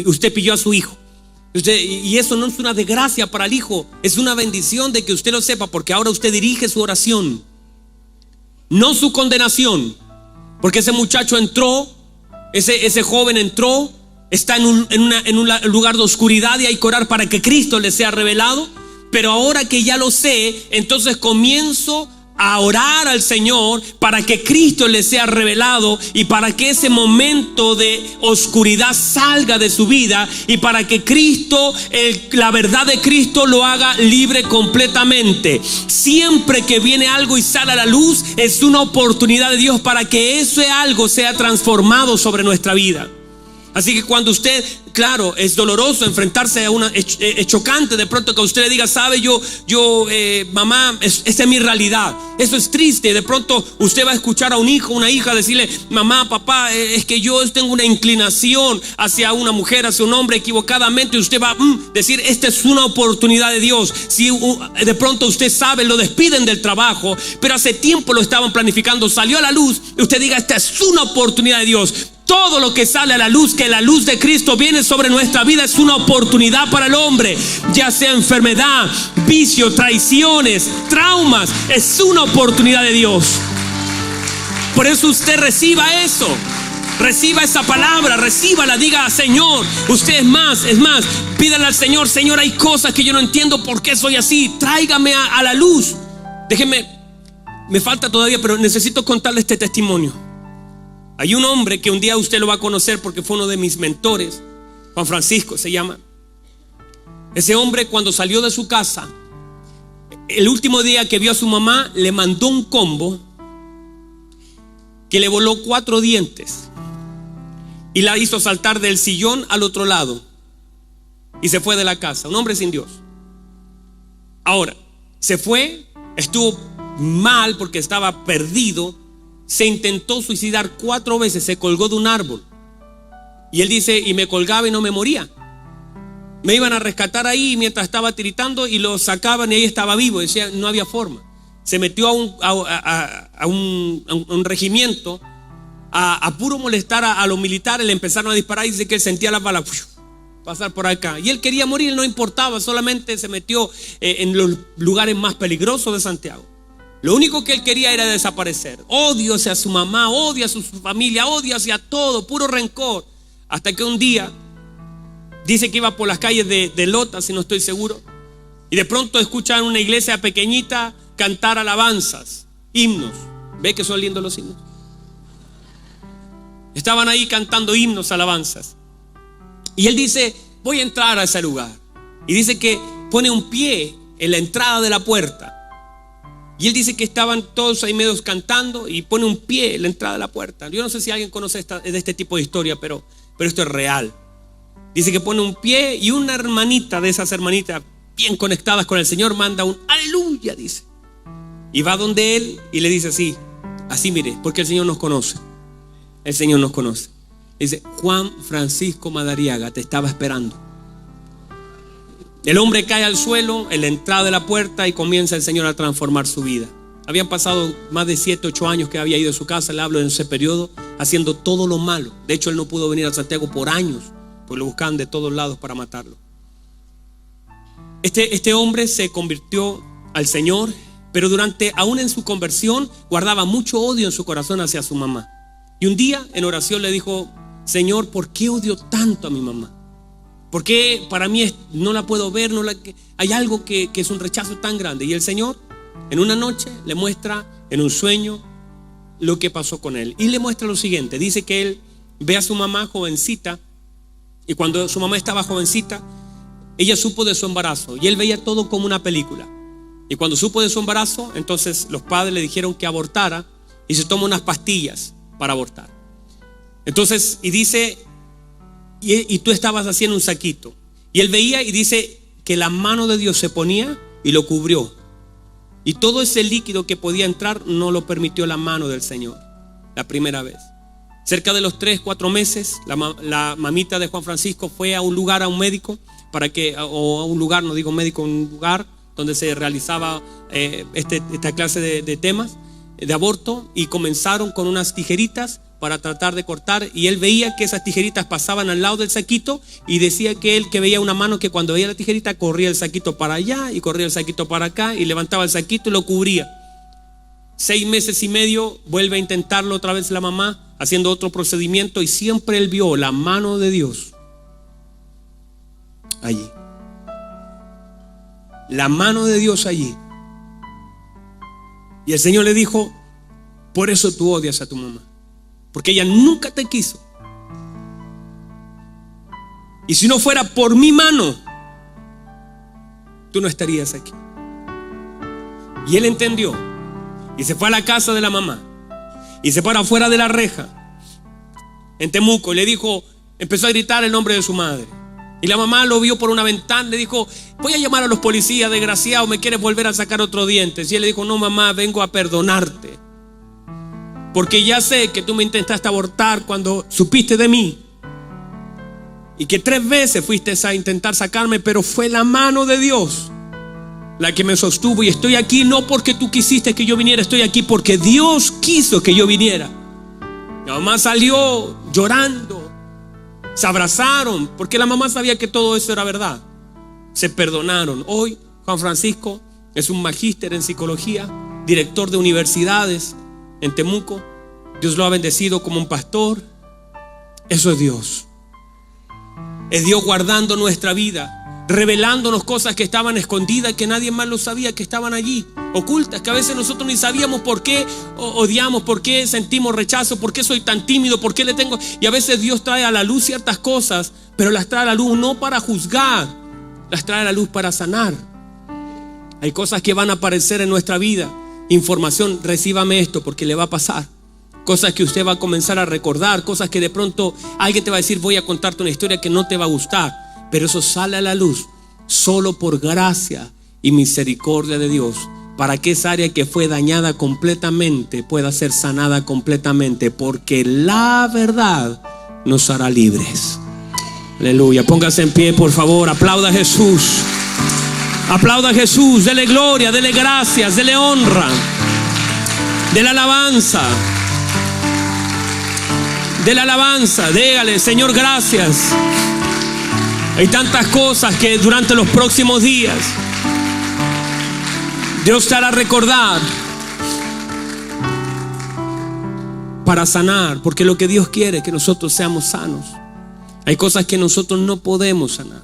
usted pilló a su hijo. Y eso no es una desgracia para el hijo, es una bendición de que usted lo sepa, porque ahora usted dirige su oración, no su condenación. Porque ese muchacho entró, ese joven entró, está en un lugar de oscuridad y hay que orar para que Cristo le sea revelado. Pero ahora que ya lo sé, entonces comienzo a orar al Señor para que Cristo le sea revelado y para que ese momento de oscuridad salga de su vida y para que Cristo, la verdad de Cristo lo haga libre completamente. Siempre que viene algo y sale a la luz, es una oportunidad de Dios para que ese algo sea transformado sobre nuestra vida. Así que cuando usted, claro, es doloroso enfrentarse a es chocante de pronto que usted le diga, sabe, mamá, esta es mi realidad. Eso es triste. De pronto usted va a escuchar a un hijo, una hija decirle, mamá, papá, es que yo tengo una inclinación hacia una mujer, hacia un hombre equivocadamente. Y usted va a decir, esta es una oportunidad de Dios. Si de pronto usted sabe, lo despiden del trabajo, pero hace tiempo lo estaban planificando, salió a la luz, y usted diga, esta es una oportunidad de Dios. Todo lo que sale a la luz, que la luz de Cristo viene sobre nuestra vida, es una oportunidad para el hombre. Ya sea enfermedad, vicio, traiciones, traumas, es una oportunidad de Dios. Por eso usted reciba eso. Reciba esa palabra, recíbala, diga, Señor, usted es más, pídale al Señor, Señor, hay cosas que yo no entiendo por qué soy así, tráigame a la luz. Déjeme, me falta todavía, pero necesito contarle este testimonio. Hay un hombre que un día usted lo va a conocer porque fue uno de mis mentores, Juan Francisco se llama. Ese hombre, cuando salió de su casa, el último día que vio a su mamá, le mandó un combo que le voló 4 dientes y la hizo saltar del sillón al otro lado y se fue de la casa. Un hombre sin Dios. Ahora, se fue, estuvo mal porque estaba perdido, se intentó suicidar 4 veces, se colgó de un árbol. Y él dice, y me colgaba y no me moría. Me iban a rescatar ahí mientras estaba tiritando y lo sacaban y ahí estaba vivo. Decía, no había forma. Se metió a un regimiento a puro molestar a los militares. Le empezaron a disparar y dice que él sentía las balas pasar por acá. Y él quería morir, no importaba, solamente se metió en los lugares más peligrosos de Santiago. Lo único que él quería era desaparecer. Odio hacia su mamá, odio hacia su familia, odio hacia todo, puro rencor. Hasta que un día dice que iba por las calles de Lota, si no estoy seguro, y de pronto escucha en una iglesia pequeñita cantar alabanzas, himnos. ¿Ve que son lindos los himnos? Estaban ahí cantando himnos, alabanzas. Y él dice, voy a entrar a ese lugar. Y dice que pone un pie en la entrada de la puerta. Y él dice que estaban todos ahí medios cantando y pone un pie en la entrada de la puerta. Yo no sé si alguien conoce de este tipo de historia, pero esto es real. Dice que pone un pie y una hermanita de esas hermanitas bien conectadas con el Señor manda un aleluya, dice. Y va donde él y le dice así mire, porque el Señor nos conoce. El Señor nos conoce. Dice, Juan Francisco Madariaga te estaba esperando. El hombre cae al suelo en la entrada de la puerta y comienza el Señor a transformar su vida. Habían pasado más de 7, 8 años que había ido a su casa, le hablo en ese periodo, haciendo todo lo malo. De hecho, él no pudo venir a Santiago por años, pues lo buscaban de todos lados para matarlo. Este hombre se convirtió al Señor, pero aún en su conversión, guardaba mucho odio en su corazón hacia su mamá. Y un día en oración le dijo, Señor, ¿por qué odio tanto a mi mamá? ¿Por qué para mí no la puedo ver? Hay algo que es un rechazo tan grande. Y el Señor en una noche le muestra en un sueño lo que pasó con él. Y le muestra lo siguiente. Dice que él ve a su mamá jovencita. Y cuando su mamá estaba jovencita, ella supo de su embarazo. Y él veía todo como una película. Y cuando supo de su embarazo, entonces los padres le dijeron que abortara. Y se toma unas pastillas para abortar. Entonces, y dice, y tú estabas haciendo un saquito. Y él veía y dice que la mano de Dios se ponía y lo cubrió. Y todo ese líquido que podía entrar no lo permitió la mano del Señor. La primera vez. Cerca de los 3, 4 meses, la mamita de Juan Francisco fue a un lugar, a un médico, o a un lugar, no digo médico, un lugar donde se realizaba esta clase de temas de aborto, y comenzaron con unas tijeritas para tratar de cortar, y él veía que esas tijeritas pasaban al lado del saquito, y decía que él que veía una mano que cuando veía la tijerita corría el saquito para allá y corría el saquito para acá y levantaba el saquito y lo cubría. 6 meses y medio vuelve a intentarlo otra vez la mamá, haciendo otro procedimiento, y siempre él vio la mano de Dios allí. La mano de Dios allí. Y el Señor le dijo, por eso tú odias a tu mamá, porque ella nunca te quiso. Y si no fuera por mi mano, tú no estarías aquí. Y él entendió y se fue a la casa de la mamá y se paró afuera de la reja en Temuco y le dijo, empezó a gritar el nombre de su madre. Y la mamá lo vio por una ventana, le dijo, voy a llamar a los policías, desgraciado, ¿me quieres volver a sacar otro diente? Y él le dijo, no mamá, vengo a perdonarte, porque ya sé que tú me intentaste abortar cuando supiste de mí, y que 3 veces fuiste a intentar sacarme, pero fue la mano de Dios la que me sostuvo, y estoy aquí no porque tú quisiste que yo viniera, estoy aquí porque Dios quiso que yo viniera. Mi mamá salió llorando. Se abrazaron porque la mamá sabía que todo eso era verdad. Se perdonaron. Hoy Juan Francisco es un magíster en psicología, director de universidades en Temuco. Dios lo ha bendecido como un pastor. Eso es Dios. Es Dios guardando nuestra vida, revelándonos cosas que estaban escondidas, que nadie más lo sabía, que estaban allí, ocultas, que a veces nosotros ni sabíamos por qué odiamos, por qué sentimos rechazo, por qué soy tan tímido, por qué le tengo. Y a veces Dios trae a la luz ciertas cosas, pero las trae a la luz no para juzgar, las trae a la luz para sanar. Hay cosas que van a aparecer en nuestra vida, información, recíbame esto porque le va a pasar. Cosas que usted va a comenzar a recordar, cosas que de pronto alguien te va a decir, voy a contarte una historia que no te va a gustar, pero eso sale a la luz solo por gracia y misericordia de Dios, para que esa área que fue dañada completamente pueda ser sanada completamente, porque la verdad nos hará libres. Aleluya. Póngase en pie, por favor. Aplauda a Jesús. Aplauda a Jesús. Dele gloria, dele gracias, dele honra, dele alabanza. Dele alabanza. Dígale: Señor, gracias. Hay tantas cosas que durante los próximos días Dios te hará recordar para sanar, porque lo que Dios quiere es que nosotros seamos sanos. Hay cosas que nosotros no podemos sanar.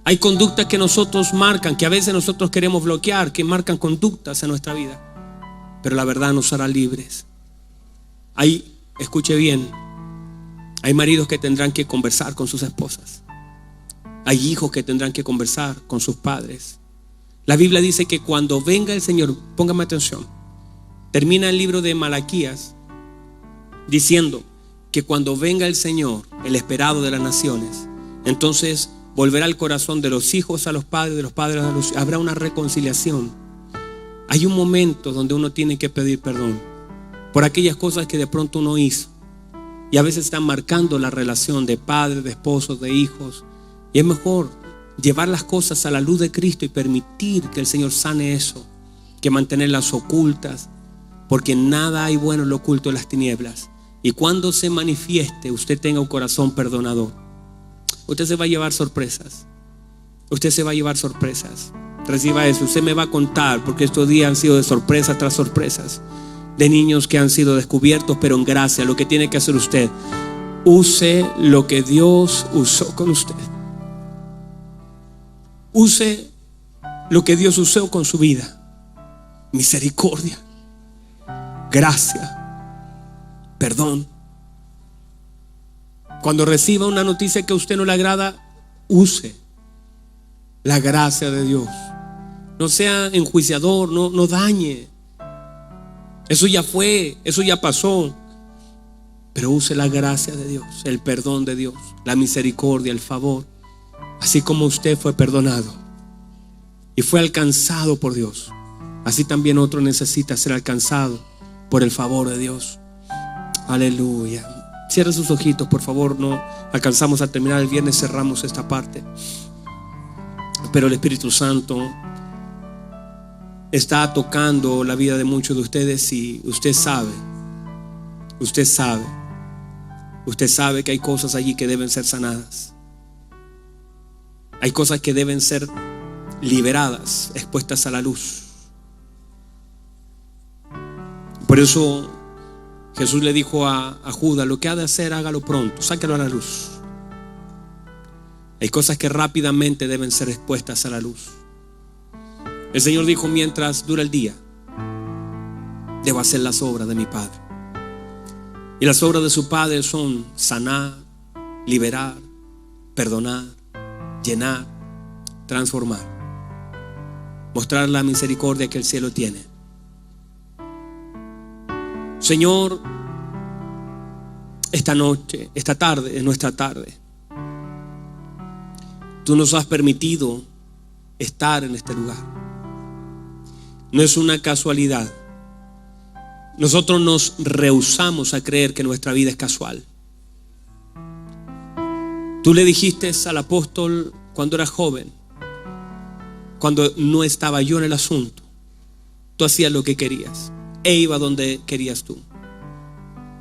Hay conductas que nosotros marcan, que a veces nosotros queremos bloquear, que marcan conductas en nuestra vida. Pero la verdad nos hará libres. Escuche bien, hay maridos que tendrán que conversar con sus esposas. Hay hijos que tendrán que conversar con sus padres. La Biblia dice que cuando venga el Señor, póngame atención, termina el libro de Malaquías diciendo que cuando venga el Señor, el esperado de las naciones, entonces volverá el corazón de los hijos a los padres, de los padres a los hijos. Habrá una reconciliación. Hay un momento donde uno tiene que pedir perdón por aquellas cosas que de pronto uno hizo, y a veces están marcando la relación de padres, de esposos, de hijos. Y es mejor llevar las cosas a la luz de Cristo y permitir que el Señor sane eso, que mantenerlas ocultas, porque nada hay bueno en lo oculto de las tinieblas. Y cuando se manifieste, usted tenga un corazón perdonador, usted se va a llevar sorpresas. Usted se va a llevar sorpresas. Reciba eso. Usted me va a contar, porque estos días han sido de sorpresa tras sorpresas, de niños que han sido descubiertos, pero en gracia. Lo que tiene que hacer usted: use lo que Dios usó con usted. Use lo que Dios usó con su vida. Misericordia, gracia, perdón. Cuando reciba una noticia que a usted no le agrada, use la gracia de Dios. No sea enjuiciador, no dañe. Eso ya fue, eso ya pasó. Pero use la gracia de Dios, el perdón de Dios, la misericordia, el favor. Así como usted fue perdonado y fue alcanzado por Dios, así también otro necesita ser alcanzado por el favor de Dios. Aleluya. Cierre sus ojitos, por favor. No alcanzamos a terminar el viernes, cerramos esta parte. Pero el Espíritu Santo está tocando la vida de muchos de ustedes, y usted sabe que hay cosas allí que deben ser sanadas. Hay cosas que deben ser liberadas, expuestas a la luz. Por eso Jesús le dijo a Judas: lo que ha de hacer, hágalo pronto, sáquelo a la luz. Hay cosas que rápidamente deben ser expuestas a la luz. El Señor dijo: mientras dura el día, debo hacer las obras de mi Padre. Y las obras de su Padre son sanar, liberar, perdonar, llenar, transformar, mostrar la misericordia que el cielo tiene. Señor, esta noche, esta tarde, es nuestra tarde. Tú nos has permitido estar en este lugar. No es una casualidad. Nosotros nos rehusamos a creer que nuestra vida es casual. Tú le dijiste al apóstol cuando era joven, cuando no estaba yo en el asunto, tú hacías lo que querías e iba donde querías tú.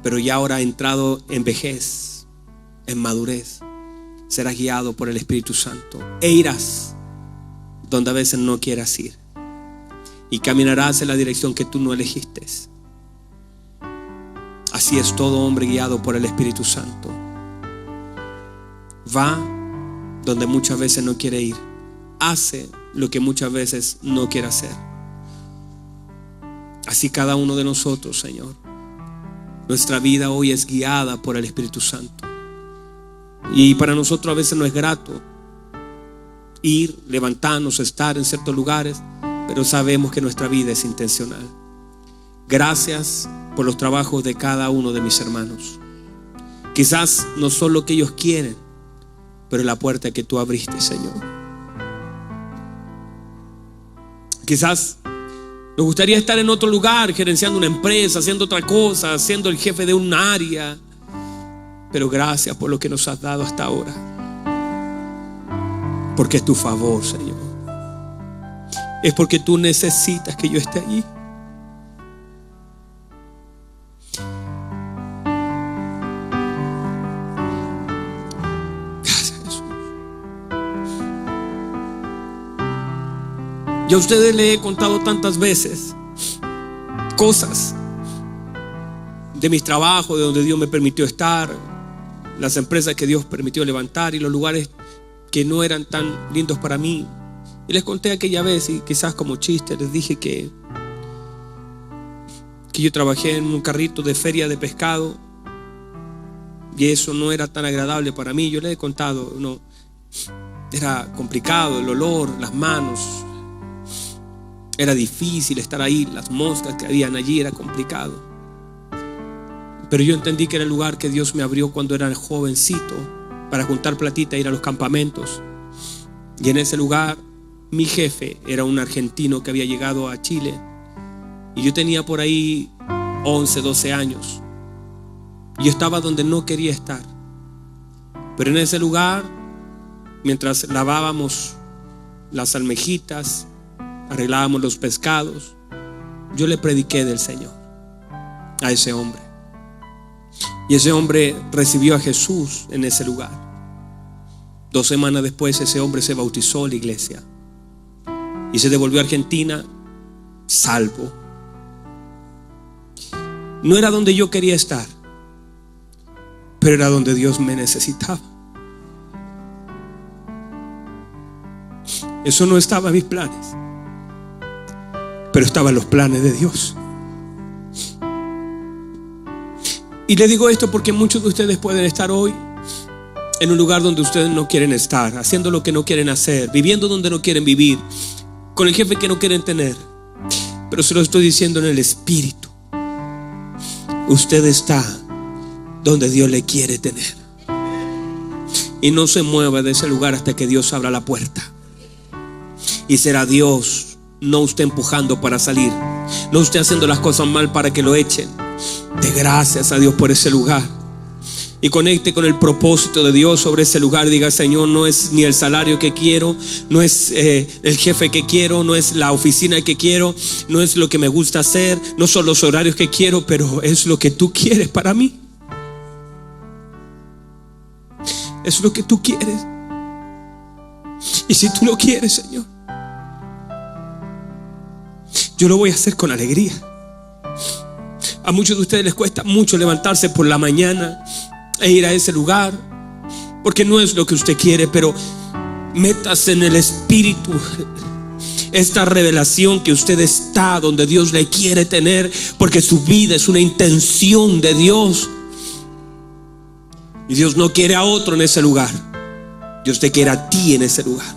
Pero ya ahora entrado en vejez, en madurez, serás guiado por el Espíritu Santo e irás donde a veces no quieras ir, y caminarás en la dirección que tú no elegiste. Así es todo hombre guiado por el Espíritu Santo. Va donde muchas veces no quiere ir, hace lo que muchas veces no quiere hacer. Así cada uno de nosotros, Señor, nuestra vida hoy es guiada por el Espíritu Santo. Y para nosotros a veces no es grato ir, levantarnos, estar en ciertos lugares, pero sabemos que nuestra vida es intencional. Gracias por los trabajos de cada uno de mis hermanos. Quizás no son lo que ellos quieren, pero la puerta que tú abriste, Señor. Quizás nos gustaría estar en otro lugar, gerenciando una empresa, haciendo otra cosa, siendo el jefe de un área. Pero gracias por lo que nos has dado hasta ahora, porque es tu favor, Señor. Es porque tú necesitas que yo esté allí. Gracias, Jesús. Yo a ustedes les he contado tantas veces cosas de mis trabajos, de donde Dios me permitió estar, las empresas que Dios permitió levantar y los lugares que no eran tan lindos para mí. Y les conté aquella vez, y quizás como chiste, les dije que yo trabajé en un carrito de feria de pescado y eso no era tan agradable para mí. Yo les he contado, no, era complicado, el olor, las manos, era difícil estar ahí, las moscas que habían allí, era complicado. Pero yo entendí que era el lugar que Dios me abrió cuando era jovencito para juntar platita e ir a los campamentos. Y en ese lugar mi jefe era un argentino que había llegado a Chile y yo tenía por ahí 11, 12 años. Yo estaba donde no quería estar, pero en ese lugar, mientras lavábamos las almejitas, arreglábamos los pescados, yo le prediqué del Señor a ese hombre. Y ese hombre recibió a Jesús en ese lugar. 2 semanas después ese hombre se bautizó en la iglesia y se devolvió a Argentina salvo. No era donde yo quería estar, pero era donde Dios me necesitaba. Eso no estaba en mis planes, pero estaba en los planes de Dios. Y le digo esto porque muchos de ustedes pueden estar hoy en un lugar donde ustedes no quieren estar, haciendo lo que no quieren hacer, viviendo donde no quieren vivir, con el jefe que no quieren tener. Pero se lo estoy diciendo en el espíritu. Usted está donde Dios le quiere tener. Y no se mueva de ese lugar hasta que Dios abra la puerta. Y será Dios, no usted empujando para salir, no usted haciendo las cosas mal para que lo echen. De gracias a Dios por ese lugar y conecte con el propósito de Dios sobre ese lugar. Diga: Señor, no es ni el salario que quiero, no es el jefe que quiero, no es la oficina que quiero, no es lo que me gusta hacer, no son los horarios que quiero, pero es lo que tú quieres para mí. Es lo que tú quieres. Y si tú lo quieres, Señor, yo lo voy a hacer con alegría. A muchos de ustedes les cuesta mucho levantarse por la mañana e ir a ese lugar porque no es lo que usted quiere, pero métase en el espíritu esta revelación que usted está donde Dios le quiere tener, porque su vida es una intención de Dios y Dios no quiere a otro en ese lugar. Dios te quiere a ti en ese lugar.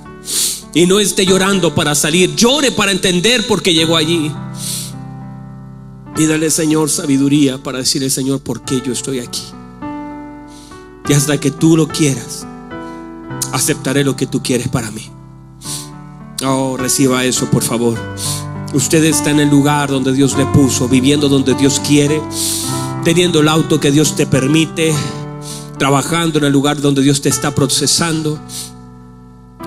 Y no esté llorando para salir, llore para entender por qué llegó allí. Pídale, Señor, sabiduría para decirle: Señor, ¿por qué yo estoy aquí? Y hasta que tú lo quieras, aceptaré lo que tú quieres para mí. Oh, reciba eso, por favor. Usted está en el lugar donde Dios le puso, viviendo donde Dios quiere, teniendo el auto que Dios te permite, trabajando en el lugar donde Dios te está procesando.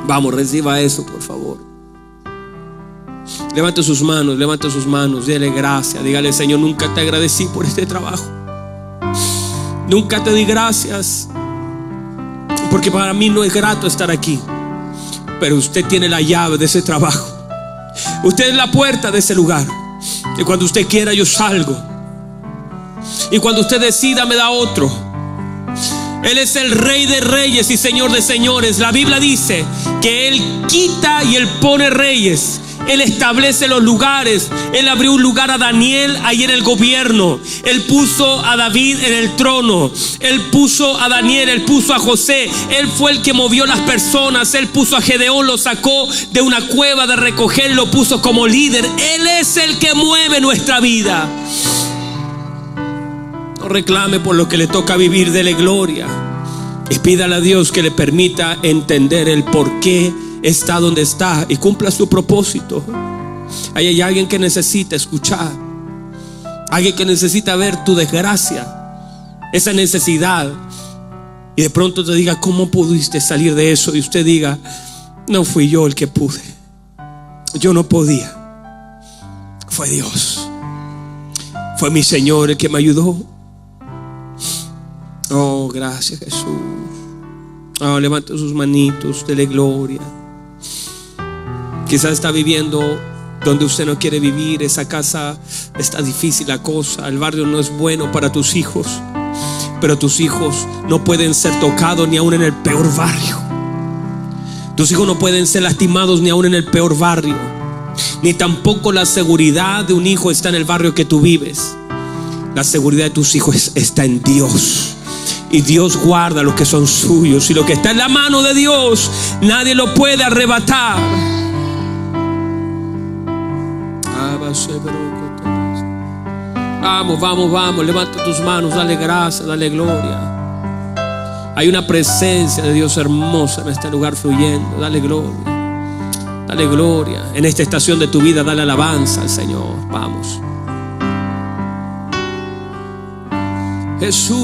Vamos, reciba eso, por favor. Levante sus manos, déle gracias. Dígale: Señor, nunca te agradecí por este trabajo, nunca te di gracias, porque para mí no es grato estar aquí, pero usted tiene la llave de ese trabajo, usted es la puerta de ese lugar, y cuando usted quiera yo salgo, y cuando usted decida me da otro. Él es el Rey de reyes y Señor de señores. La Biblia dice que Él quita y Él pone reyes. Él establece los lugares. Él abrió un lugar a Daniel ahí en el gobierno. Él puso a David en el trono. Él puso a Daniel, Él puso a José. Él fue el que movió las personas. Él puso a Gedeón, lo sacó de una cueva de recoger y lo puso como líder. Él es el que mueve nuestra vida. No reclame por lo que le toca vivir, dele gloria y pídale a Dios que le permita entender el por qué está donde está y cumpla su propósito. Ahí hay alguien que necesita escuchar, alguien que necesita ver tu desgracia, esa necesidad, y de pronto te diga: ¿cómo pudiste salir de eso? Y usted diga: no fui yo el que pude, yo no podía, fue Dios, fue mi Señor el que me ayudó. Oh, gracias, Jesús. Oh, levante sus manitos, dele gloria. Quizás está viviendo donde usted no quiere vivir. Esa casa está difícil la cosa, el barrio no es bueno para tus hijos, pero tus hijos no pueden ser tocados ni aún en el peor barrio. Tus hijos no pueden ser lastimados ni aún en el peor barrio. Ni tampoco la seguridad de un hijo está en el barrio que tú vives. La seguridad de tus hijos está en Dios. Y Dios guarda lo que son suyos. Y lo que está en la mano de Dios, nadie lo puede arrebatar. Vamos, vamos, vamos. Levanta tus manos, dale gracias, dale gloria. Hay una presencia de Dios hermosa en este lugar fluyendo. Dale gloria, dale gloria. En esta estación de tu vida, dale alabanza al Señor. Vamos. Jesús,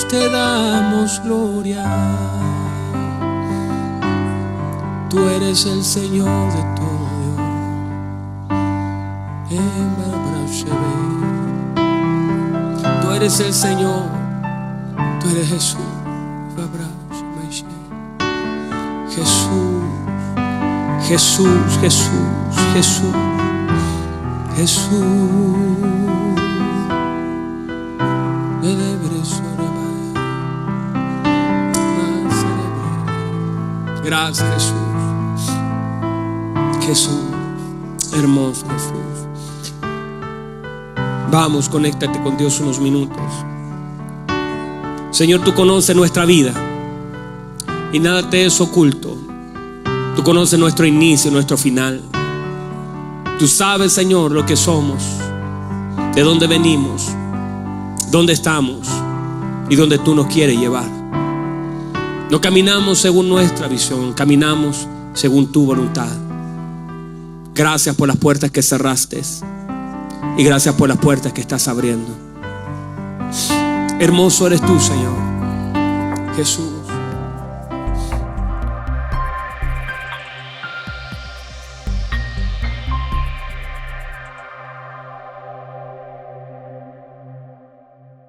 te damos gloria. Tú eres el Señor de todo. Tú eres el Señor, tú eres Jesús. Jesús, Jesús, Jesús, Jesús, Jesús. Gracias, Jesús. Jesús, hermoso Jesús. Vamos, conéctate con Dios unos minutos. Señor, tú conoces nuestra vida y nada te es oculto. Tú conoces nuestro inicio, nuestro final. Tú sabes, Señor, lo que somos, de dónde venimos, dónde estamos y dónde tú nos quieres llevar. No caminamos según nuestra visión, caminamos según tu voluntad. Gracias por las puertas que cerraste y gracias por las puertas que estás abriendo. Hermoso eres tú, Señor Jesús.